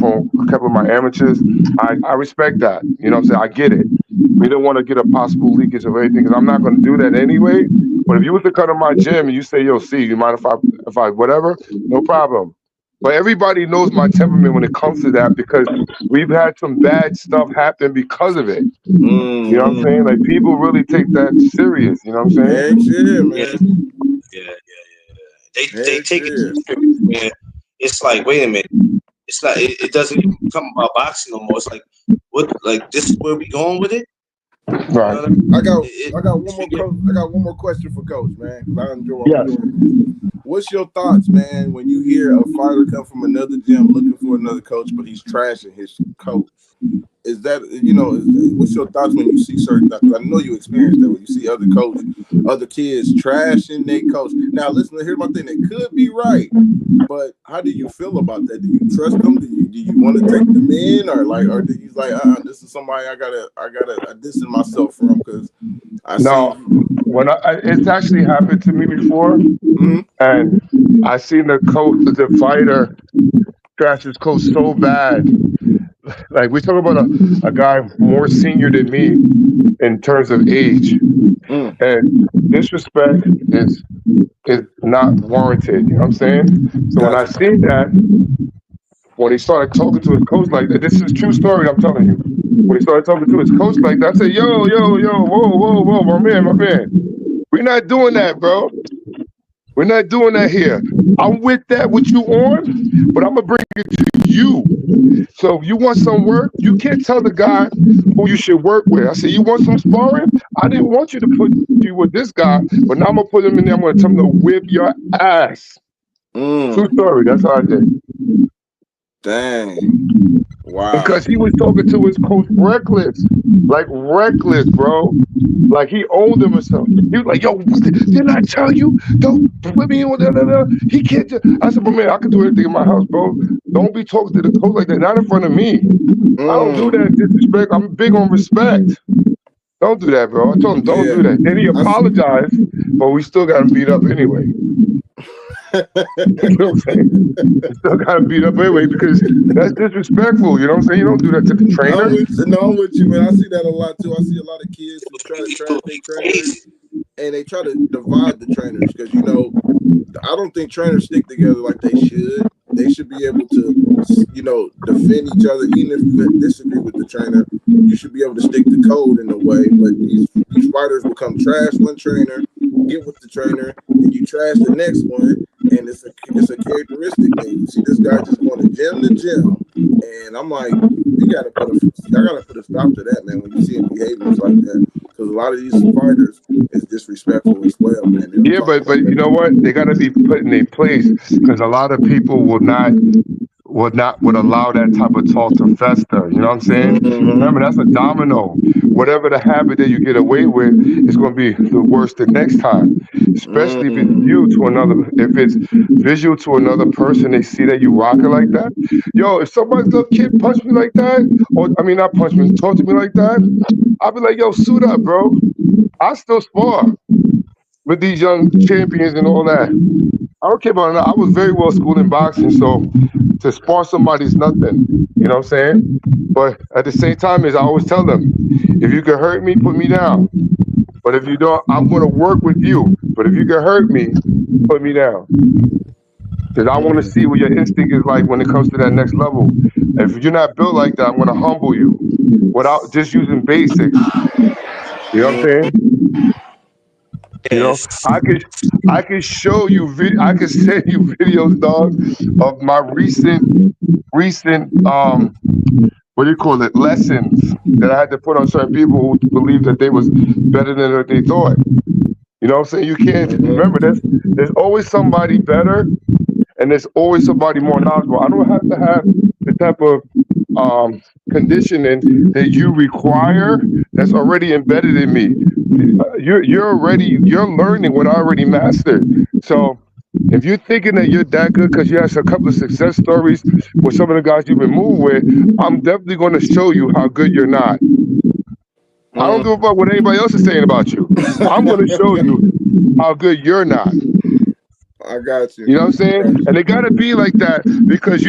couple of my amateurs, I respect that. You know what I'm saying? I get it. We don't want to get a possible leakage of anything because I'm not going to do that anyway. But if you was to come to my gym and you say, yo, see, you mind if I whatever? No problem. But everybody knows my temperament when it comes to that because we've had some bad stuff happen because of it. You know what I'm saying? Like people really take that serious. You know what I'm heck saying? yeah, Yeah. man, Yeah. They heck take it yeah. too serious, man. It's like, wait a minute. It's not. It doesn't even become about boxing no more. It's like, what? Like this is where we going with it? You know Right. what I mean? I got one It's more coach. I got one more question for Coach, man. Because I'm Yes. enjoying this. What's your thoughts, man, when you hear a fighter come from another gym looking for another coach, but he's trashing his coach? is that what's your thoughts when you see certain things? I know you experienced that when you see other kids trashing their coach. Now listen, here's my thing. They could be right, but how do you feel about that? Do you trust them? Do you want to take them in, or do you like, this is somebody I gotta distance myself from because I see. No, when it's actually happened to me before, Mhm. and I seen the fighter trash his coach so bad. Like we talk about a guy more senior than me in terms of age, Mm. and disrespect is not warranted. You know what I'm saying? So when I Gotcha. seen that, when he started talking to his coach like that, this is true story. I'm telling you. When he started talking to his coach like that, I said, "Yo, yo, yo, whoa, my man, we're not doing that, bro. We're not doing that here. I'm with that with you on, but I'm gonna bring it to you. So if you want some work, you can't tell the guy who you should work with. I said, you want some sparring? I didn't want you to put you with this guy, but now I'm gonna put him in there. I'm gonna tell him to whip your ass. True Mm. story. That's how I did. Dang. Wow. Because he was talking to his coach reckless, like reckless, bro. Like he owned him or something. He was like, "Yo, didn't I tell you? Don't put me in with that. He can't." I said, "But man, I can do anything in my house, bro. Don't be talking to the coach like that. Not in front of me. I don't do that Mm. disrespect. I'm big on respect. Don't do that, bro." I told him, "Don't Yeah. do that." Then he apologized, but we still got him beat up anyway. You know what I'm saying? We still got him beat up anyway because that's disrespectful. You know what I'm saying? You don't do that to the trainer. I'm with you, man. I see that a lot too. I see a lot of kids who try to trash their trainers, and they try to divide the trainers because I don't think trainers stick together like they should. They should be able to, defend each other. Even if you disagree with the trainer, you should be able to stick the code in a way. But these fighters will come trash one trainer, get with the trainer, and you trash the next one. And it's a characteristic thing. You see this guy just going to gym, and I'm like, I gotta put a stop to that, man. When you see behaviors like that, because a lot of these fighters is disrespectful as well, man. They don't Yeah, talk but about you know that. what? They got to be put in their place because a lot of people would allow that type of talk to fester. You know what I'm saying? Remember, that's a domino. Whatever the habit that you get away with is going to be the worst the next time. Especially if it's you to another, if it's visual to another person, they see that you rock it like that. Yo, if somebody's little kid punch me like that, or I mean not punch me, talk to me like that, I'll be like, yo, suit up, bro. I still spar with these young champions and all that. I don't care about it. I was very well schooled in boxing, so to spar somebody's nothing. You know what I'm saying? But at the same time, as I always tell them, if you can hurt me, put me down. But if you don't, I'm going to work with you. But if you can hurt me, put me down. Because I want to see what your instinct is like when it comes to that next level. If you're not built like that, I'm going to humble you without just using basics. You know what I'm saying? You know, Yes. I could show you I could send you videos, dog, of my recent what do you call it, lessons that I had to put on certain people who believed that they was better than what they thought. You know what I'm saying? You can't remember there's always somebody better and there's always somebody more knowledgeable. I don't have to have the type of um, conditioning that you require that's already embedded in me. You're learning what I already mastered. So if you're thinking that you're that good because you have a couple of success stories with some of the guys you've been moved with, I'm definitely going to show you how good you're not. I don't give a fuck what anybody else is saying about you. I'm going to show you how good you're not. I got you. You know what I'm saying? And it got to be like that because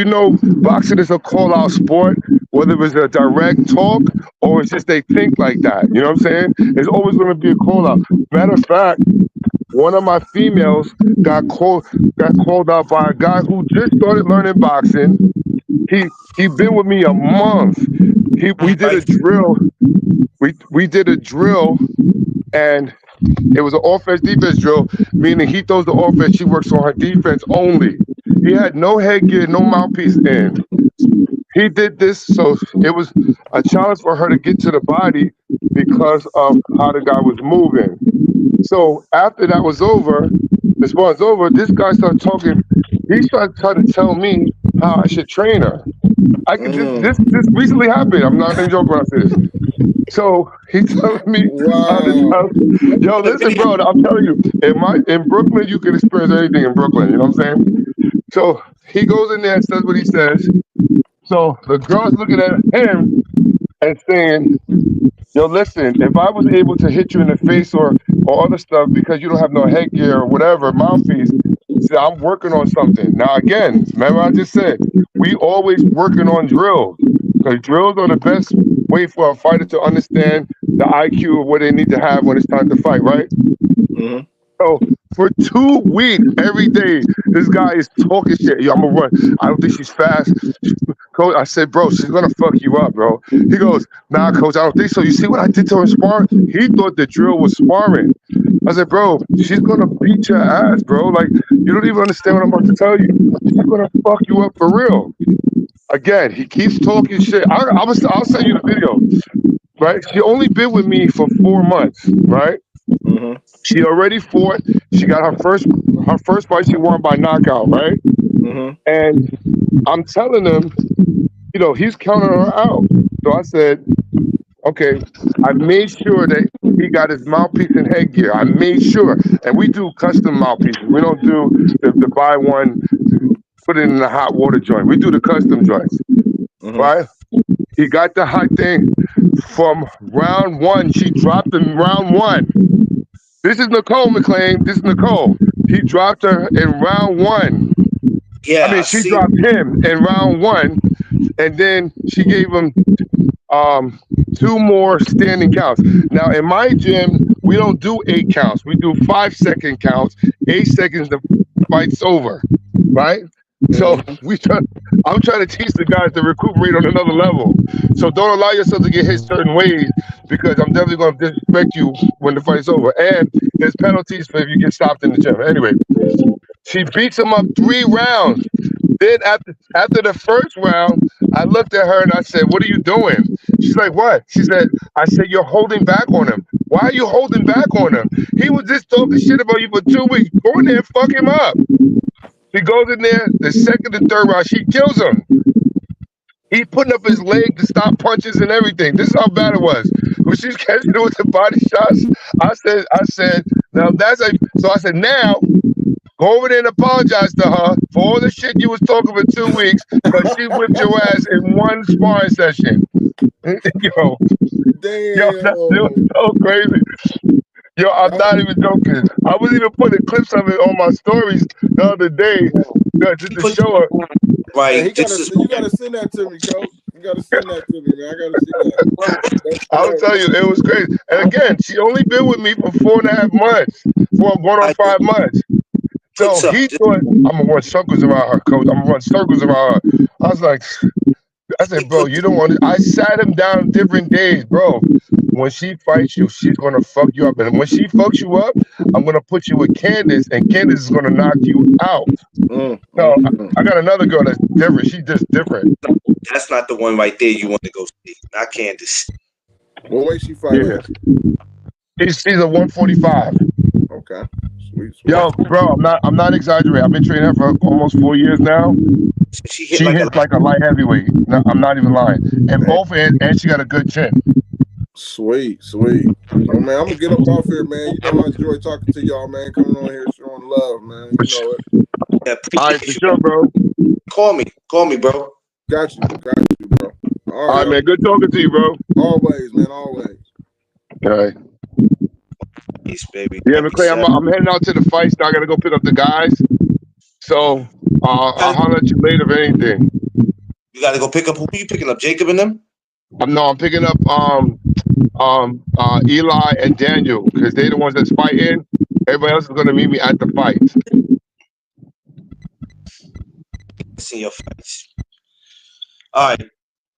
boxing is a call out sport, whether it's a direct talk or it's just they think like that. You know what I'm saying? It's always going to be a call out. Matter of fact, one of my females got called out by a guy who just started learning boxing. He been with me a month. We did a Like, drill. We did a drill and it was an offense defense drill, meaning he throws the offense, she works on her defense only. He had no headgear, no mouthpiece in. He did this, so it was a challenge for her to get to the body because of how the guy was moving. So after that was over, this was over, this guy started talking. He started trying to tell me how I should train her. I could this recently happened. I'm not even joking when I say this. So he telling me how this Wow. house. Yo, listen, bro. I'm telling you, in Brooklyn, you can experience anything in Brooklyn. You know what I'm saying? So he goes in there and says what he says. So the girl's looking at him and saying, "Yo, listen, if I was able to hit you in the face or other stuff because you don't have no headgear or whatever, mouthpiece, see, I'm working on something." Now, again, remember I just said, we always working on drills because drills are the best way for a fighter to understand the IQ of what they need to have when it's time to fight, right? Mm-hmm. So for 2 weeks, every day, this guy is talking shit. Yo, I'm gonna run. I don't think she's fast. Coach, I said, bro, she's gonna fuck you up, bro. He goes, nah, coach, I don't think so. You see what I did to her in sparring? He thought the drill was sparring. I said, bro, she's gonna beat your ass, bro. Like, you don't even understand what I'm about to tell you. She's gonna fuck you up for real. Again, he keeps talking shit. I'll send you the video, right? She only been with me for 4 months, right? Mm-hmm. She already fought. She got her first fight. She won by knockout, right? Mm-hmm. And I'm telling him, you know, he's counting her out. So I said, okay, I made sure that he got his mouthpiece and headgear. I made sure. And we do custom mouthpieces. We don't do the buy one, put it in the hot water joint. We do the custom joints, right? He got the hot thing from round one. She dropped him round one. This is Nicole McLean. This is Nicole. He dropped her in round one. Yeah, I mean, she dropped him in round one, and then she gave him 2 more standing counts. Now, in my gym, we don't do 8 counts. We do 5-second counts. 8 seconds, the fight's over, right? So I'm trying to teach the guys to recuperate on another level. So don't allow yourself to get hit certain ways because I'm definitely going to disrespect you when the fight's over. And there's penalties for if you get stopped in the gym. Anyway, she beats him up 3 rounds. Then after the first round, I looked at her and I said, "What are you doing?" She's like, "What?" She said, "I said, you're holding back on him. Why are you holding back on him? He was just talking shit about you for 2 weeks. Go in there and fuck him up." He goes in there, the second and third round, she kills him. He putting up his leg to stop punches and everything. This is how bad it was. When she's catching it with the body shots, I said, now that's like, so I said, now go over there and apologize to her for all the shit you was talking for 2 weeks because she whipped your ass in one sparring session. Yo, Damn. that was so crazy. Yo, I'm not even joking. I was even putting clips of it on my stories the other day just to show her. Right. Hey, you gotta send that to me, coach. You gotta send that to me, man. I gotta see that. I'll tell you, it was crazy. And again, she only been with me for 4.5 months, going on 5 months. So he thought, I'm gonna run circles around her, coach. I'm gonna run circles around her. I was like, I said, bro, you don't want it. I sat him down different days, bro. When she fights you, she's gonna fuck you up. And when she fucks you up, I'm gonna put you with Candace, and Candace is gonna knock you out. So I got another girl that's different. She's just different. That's not the one right there you want to go see. Not Candace. What way she fight? Yeah. She's a 145. Okay. Sweet. Yo, bro, I'm not exaggerating. I've been training her for almost 4 years now. She Hits like a light heavyweight. No, I'm not even lying. And both ends, and she got a good chin. Sweet. Oh man, I'm gonna get up off here, man. You know I enjoy talking to y'all, man. Coming on here showing love, man. You know it. Yeah, all right, for sure, bro. Call me, bro. Got you, bro. All right, man. Good talking to you, bro. Always, man. Always. All right. Peace, baby. Yeah, McClay, I'm heading out to the fights. Now I gotta go pick up the guys. So I'll holler at you later if anything. You gotta go pick up. Who are you picking up? Jacob and them? I'm picking up Eli and Daniel because they're the ones that's fighting. Everybody else is gonna meet me at the fight. See your fights. All right.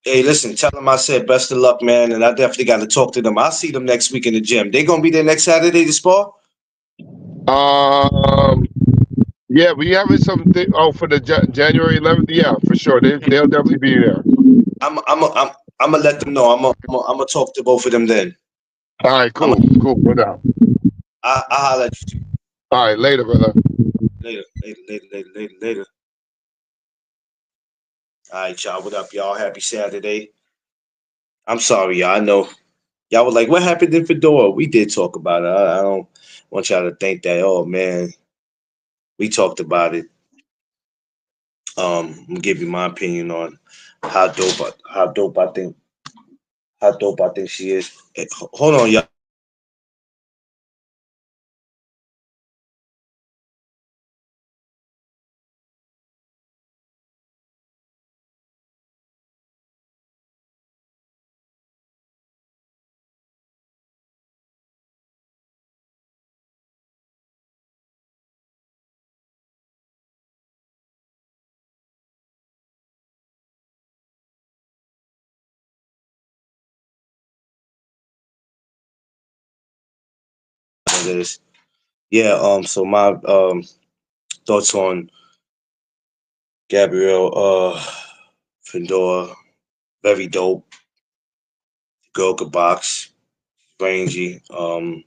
Hey, listen, tell them I said best of luck, man, and I definitely got to talk to them. I'll see them next week in the gym. They gonna be there next Saturday to spar? Yeah, we having something. Oh, for the January 11th. Yeah, for sure. They'll definitely be there. I'm gonna let them know. I'm gonna talk to both of them then. All right, cool. No doubt. I'll holler at you. All right, later, brother. Later. All right, y'all. What up, y'all? Happy Saturday. I'm sorry, y'all. I know y'all were like, "What happened in Fedora?" We did talk about it. I don't want y'all to think that. Oh man, we talked about it. I'm gonna give you my opinion on how dope I think she is. Hold on, y'all. This. Yeah. So my thoughts on Gabrielle Fundora. Very dope. Girl could box. Rangy. I'm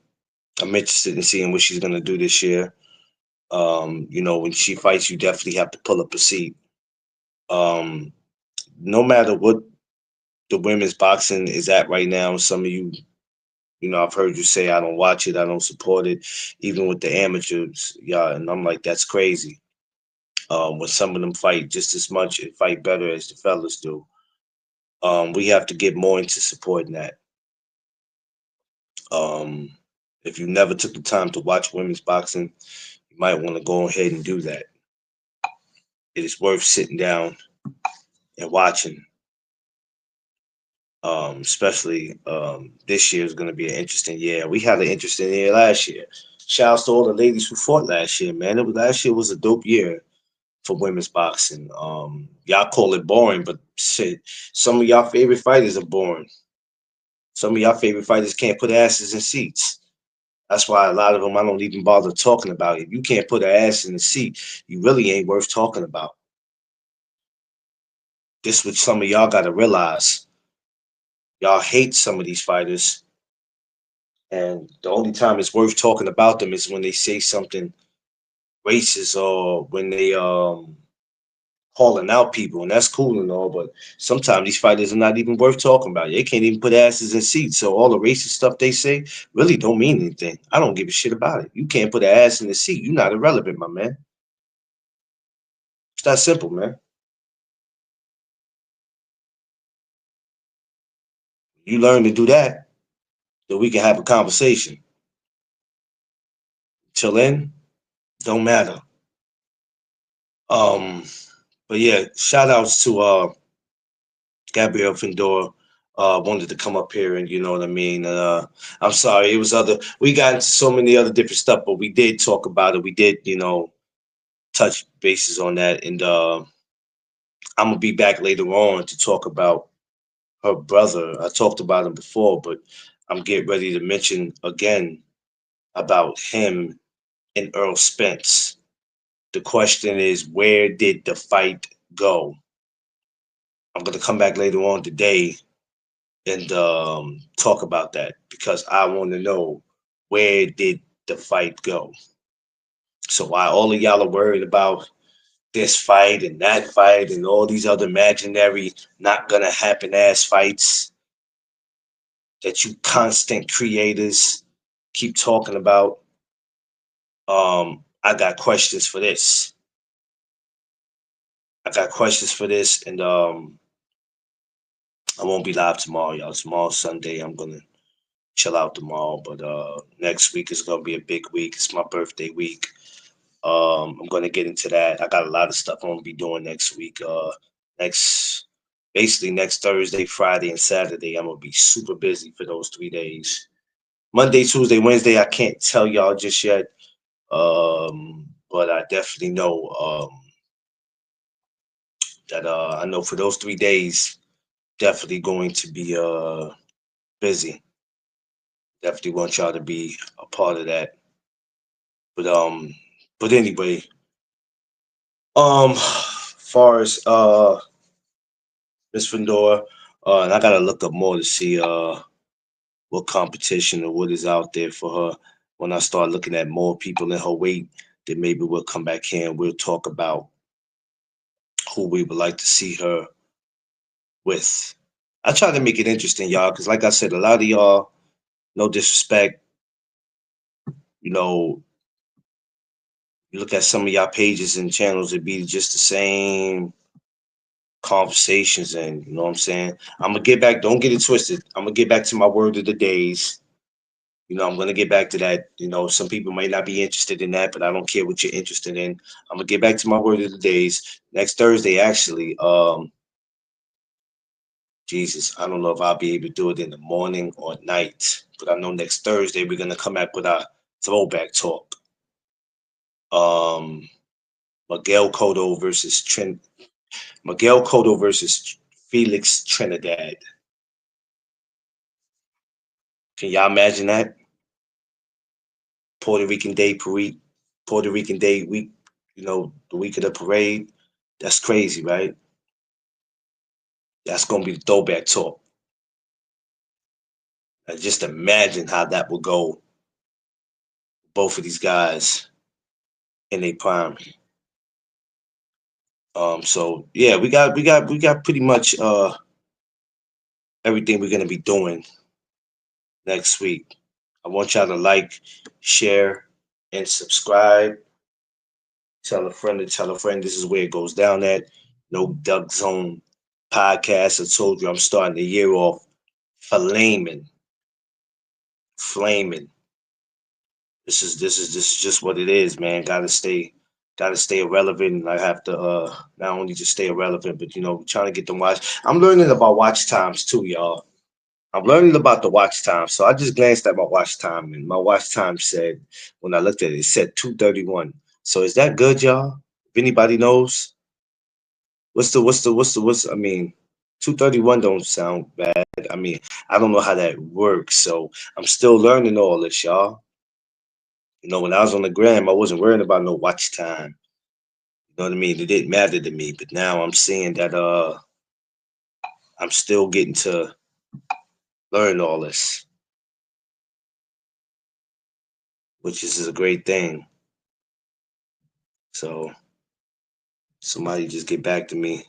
interested in seeing what she's gonna do this year. When she fights, you definitely have to pull up a seat. Um, no matter what the women's boxing is at right now, some of you, I've heard you say I don't watch it, I don't support it, even with the amateurs, yeah, and I'm like, that's crazy. When some of them fight just as much and fight better as the fellas do, we have to get more into supporting that. Um, if you never took the time to watch women's boxing, you might want to go ahead and do that. It is worth sitting down and watching. Especially this year is going to be an interesting year. We had an interesting year last year. Shouts to all the ladies who fought last year, man. Last year was a dope year for women's boxing. Y'all call it boring, but shit, some of y'all favorite fighters are boring. Some of y'all favorite fighters can't put asses in seats. That's why a lot of them I don't even bother talking about. If you can't put an ass in the seat, you really ain't worth talking about. This what some of y'all got to realize. Y'all hate some of these fighters, and the only time it's worth talking about them is when they say something racist or when they calling out people, and that's cool and all. But sometimes these fighters are not even worth talking about. They can't even put asses in seats, so all the racist stuff they say really don't mean anything. I don't give a shit about it. You can't put an ass in the seat. You're not irrelevant, my man. It's that simple, man. You learn to do that, so we can have a conversation. Till then, don't matter. Um, but yeah, shout outs to Gabrielle Fundora wanted to come up here and you know what I mean. I'm sorry, it was we got into so many other different stuff, but we did talk about it. We did, touch bases on that, and I'm gonna be back later on to talk about her brother. I talked about him before, but I'm getting ready to mention again about him and Earl Spence. The question is, where did the fight go? I'm gonna come back later on today and talk about that because I want to know where did the fight go. So while all of y'all are worried about this fight and that fight and all these other imaginary not gonna happen ass fights that you constant creators keep talking about, I got questions for this. I got questions for this, and I won't be live tomorrow, y'all. Tomorrow's Sunday. I'm gonna chill out tomorrow, but next week is gonna be a big week. It's my birthday week. I'm gonna get into that. I got a lot of stuff I'm gonna be doing next week. Next basically next Thursday, Friday, and Saturday. I'm gonna be super busy for those 3 days. Monday, Tuesday, Wednesday, I can't tell y'all just yet. But I definitely know that I know for those 3 days, definitely going to be busy. Definitely want y'all to be a part of that. But anyway, far as Miss Fundora, and I gotta look up more to see what competition or what is out there for her. When I start looking at more people in her weight, then maybe we'll come back here and we'll talk about who we would like to see her with. I try to make it interesting, y'all, because like I said, a lot of y'all, no disrespect, you know, you look at some of y'all pages and channels, it'd be just the same conversations, and you know what I'm saying? I'm gonna get back, don't get it twisted. I'm gonna get back to my word of the days. You know, I'm gonna get back to that. You know, some people might not be interested in that, but I don't care what you're interested in. I'm gonna get back to my word of the days. Next Thursday, actually, Jesus, I don't know if I'll be able to do it in the morning or night, but I know next Thursday we're gonna come back with our throwback talk. Um, Miguel Cotto versus Miguel Cotto versus Felix Trinidad. Can y'all imagine that? Puerto Rican Day parade, Puerto Rican Day week, you know, the week of the parade. That's crazy, right? That's gonna be the throwback talk. And just imagine how that would go. Both of these guys in their prime. So yeah, we got pretty much everything we're gonna be doing next week. I want y'all to like, share, and subscribe. Tell a friend to tell a friend. This is where it goes down at. No Duck Zone podcast. I told you I'm starting the year off flaming, flaming. This is just what it is, man. Gotta stay irrelevant. I have to not only just stay irrelevant, but you know, trying to get them watch. I'm learning about watch times too, y'all. I'm learning about the watch time. So I just glanced at my watch time, and my watch time said, when I looked at it, it said 2:31. So is that good, y'all? If anybody knows, what's I mean, 2:31 don't sound bad. I mean, I don't know how that works. So I'm still learning all this, y'all. You know, when I was on the gram, I wasn't worrying about no watch time. You know what I mean? It didn't matter to me. But now I'm seeing that I'm still getting to learn all this, which is a great thing. So somebody just get back to me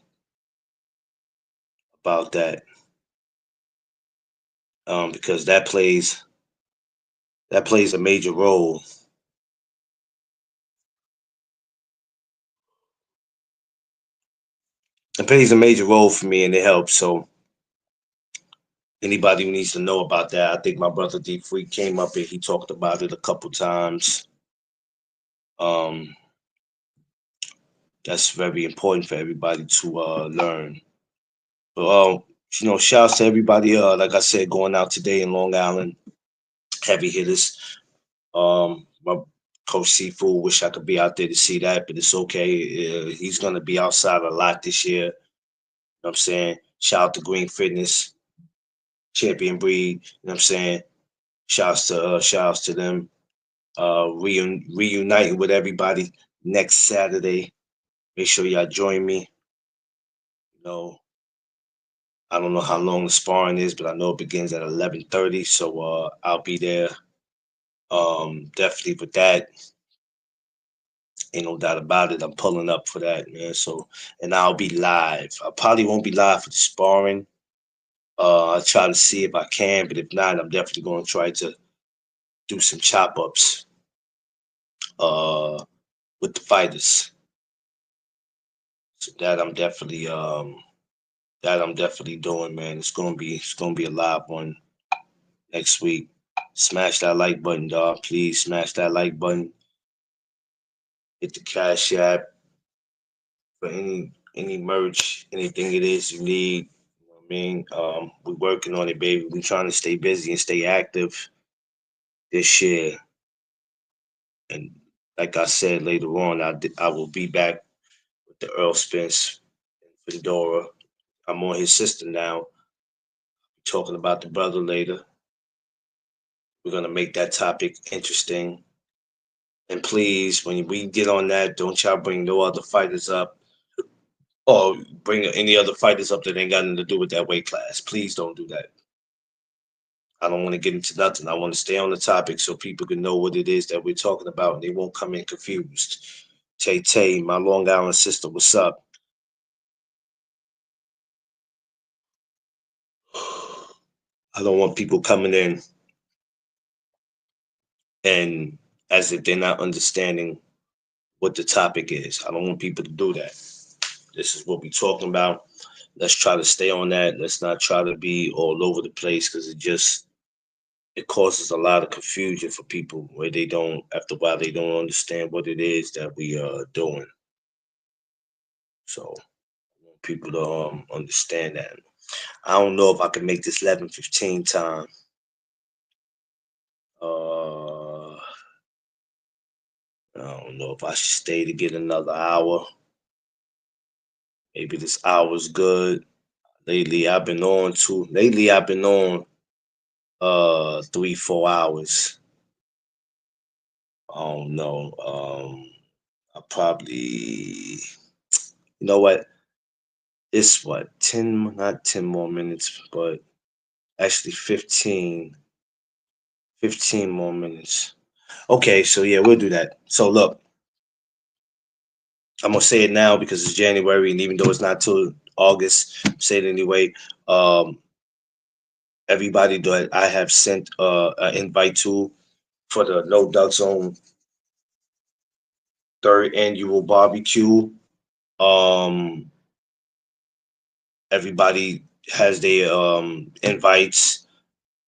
about that. Because that plays a major role. It plays a major role for me, and it helps. So anybody who needs to know about that, I think my brother D Freak came up and he talked about it a couple times. Um, that's very important for everybody to learn. But you know, shouts to everybody. Like I said, going out today in Long Island, heavy hitters. My coach Seafood, wish I could be out there to see that, but it's okay. He's gonna be outside a lot this year. You know what I'm saying? Shout out to Green Fitness, Champion Breed. You know what I'm saying? Shouts to them. Reuniting with everybody next Saturday. Make sure y'all join me. You know, I don't know how long the sparring is, but I know it begins at 11:30. So I'll be there. Definitely with that. Ain't no doubt about it. I'm pulling up for that, man. So, and I'll be live. I probably won't be live for the sparring. I'll try to see if I can, but if not, I'm definitely going to try to do some chop ups uh, with the fighters. So that I'm definitely doing, man. It's gonna be a live one next week. Smash that like button, dog. Please smash that like button. Hit the Cash App for any merch, anything it is you need. You know what I mean? We're working on it, baby. We're trying to stay busy and stay active this year. And like I said later on, I will be back with the Earl Spence and Fundora. I'm on his sister now. Talking about the brother later. We're gonna make that topic interesting. And please, when we get on that, don't y'all bring no other fighters up or bring any other fighters up that ain't got nothing to do with that weight class. Please don't do that. I don't want to get into nothing. I want to stay on the topic so people can know what it is that we're talking about and they won't come in confused. Tay Tay, my Long Island sister, what's up? I don't want people coming in and as if they're not understanding what the topic is. I don't want people to do that. This is what we're talking about. Let's try to stay on that. Let's not try to be all over the place because it causes a lot of confusion for people where they don't after a while they don't understand what it is that we are doing. So I want people to understand that. I don't know if I can make this 11:15 time. I don't know if I should stay to get another hour. Maybe this hour's good. Lately I've been on 3-4 hours. I don't know. I probably you know what? It's what 10 not 10 more minutes, but actually 15 more minutes. Okay, so yeah, we'll do that. So look, I'm gonna say it now because it's January, and even though it's not till August, say it anyway. Um, everybody that I have sent an invite to for the No Duck Zone third annual barbecue. Um, everybody has their invites.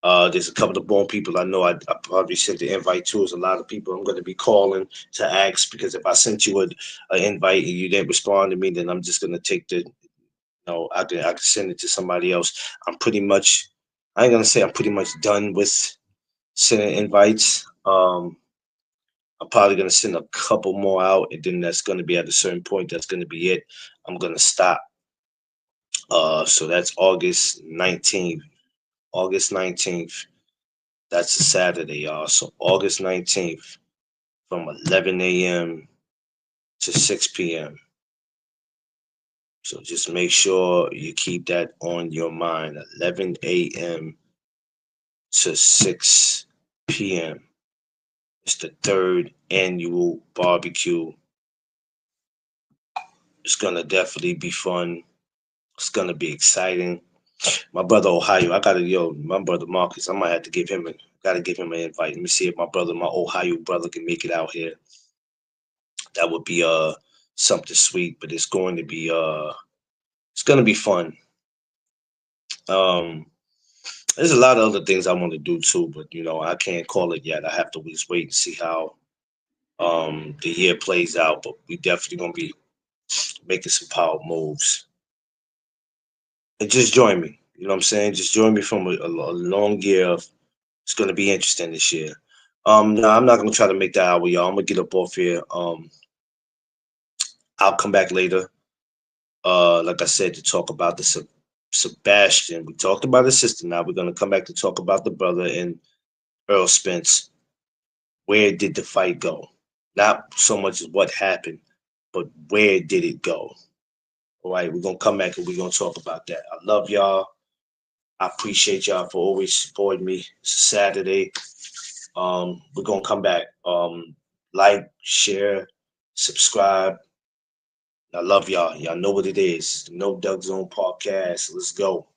There's a couple of born people I know I probably sent the invite to. There's a lot of people I'm going to be calling to ask because if I sent you an invite and you didn't respond to me, then I'm just going to take the no, I can send it to somebody else. I'm pretty much I ain't gonna say I'm pretty much done with sending invites. I'm probably gonna send a couple more out, and then that's gonna be at a certain point. That's gonna be it. I'm gonna stop. So that's August 19th. August 19th. That's a Saturday, y'all. So August 19th from 11 a.m. to 6 p.m. So just make sure you keep that on your mind. 11 a.m. to 6 p.m. It's the third annual barbecue. It's gonna definitely be fun. It's gonna be exciting. My brother Ohio, my brother Marcus, I might have to gotta give him an invite. Let me see if my Ohio brother can make it out here. That would be something sweet, but it's gonna be fun. Um there's a lot of other things I want to do too, but I can't call it yet. I have to just wait and see how the year plays out, but we definitely gonna be making some power moves. And just join me. You know what I'm saying? Just join me from a long year of it's gonna be interesting this year. No, I'm not gonna try to make that hour, y'all. I'm gonna get up off here. I'll come back later. Like I said, to talk about the Sebastian. We talked about his sister. Now we're gonna come back to talk about the brother and Earl Spence. Where did the fight go? Not so much as what happened, but where did it go? All right, we're gonna come back and we're gonna talk about that. I love y'all. I appreciate y'all for always supporting me. It's a Saturday. We're gonna come back. Like, share, subscribe. I love y'all. Y'all know what it is. The No Duck Zone podcast. Let's go.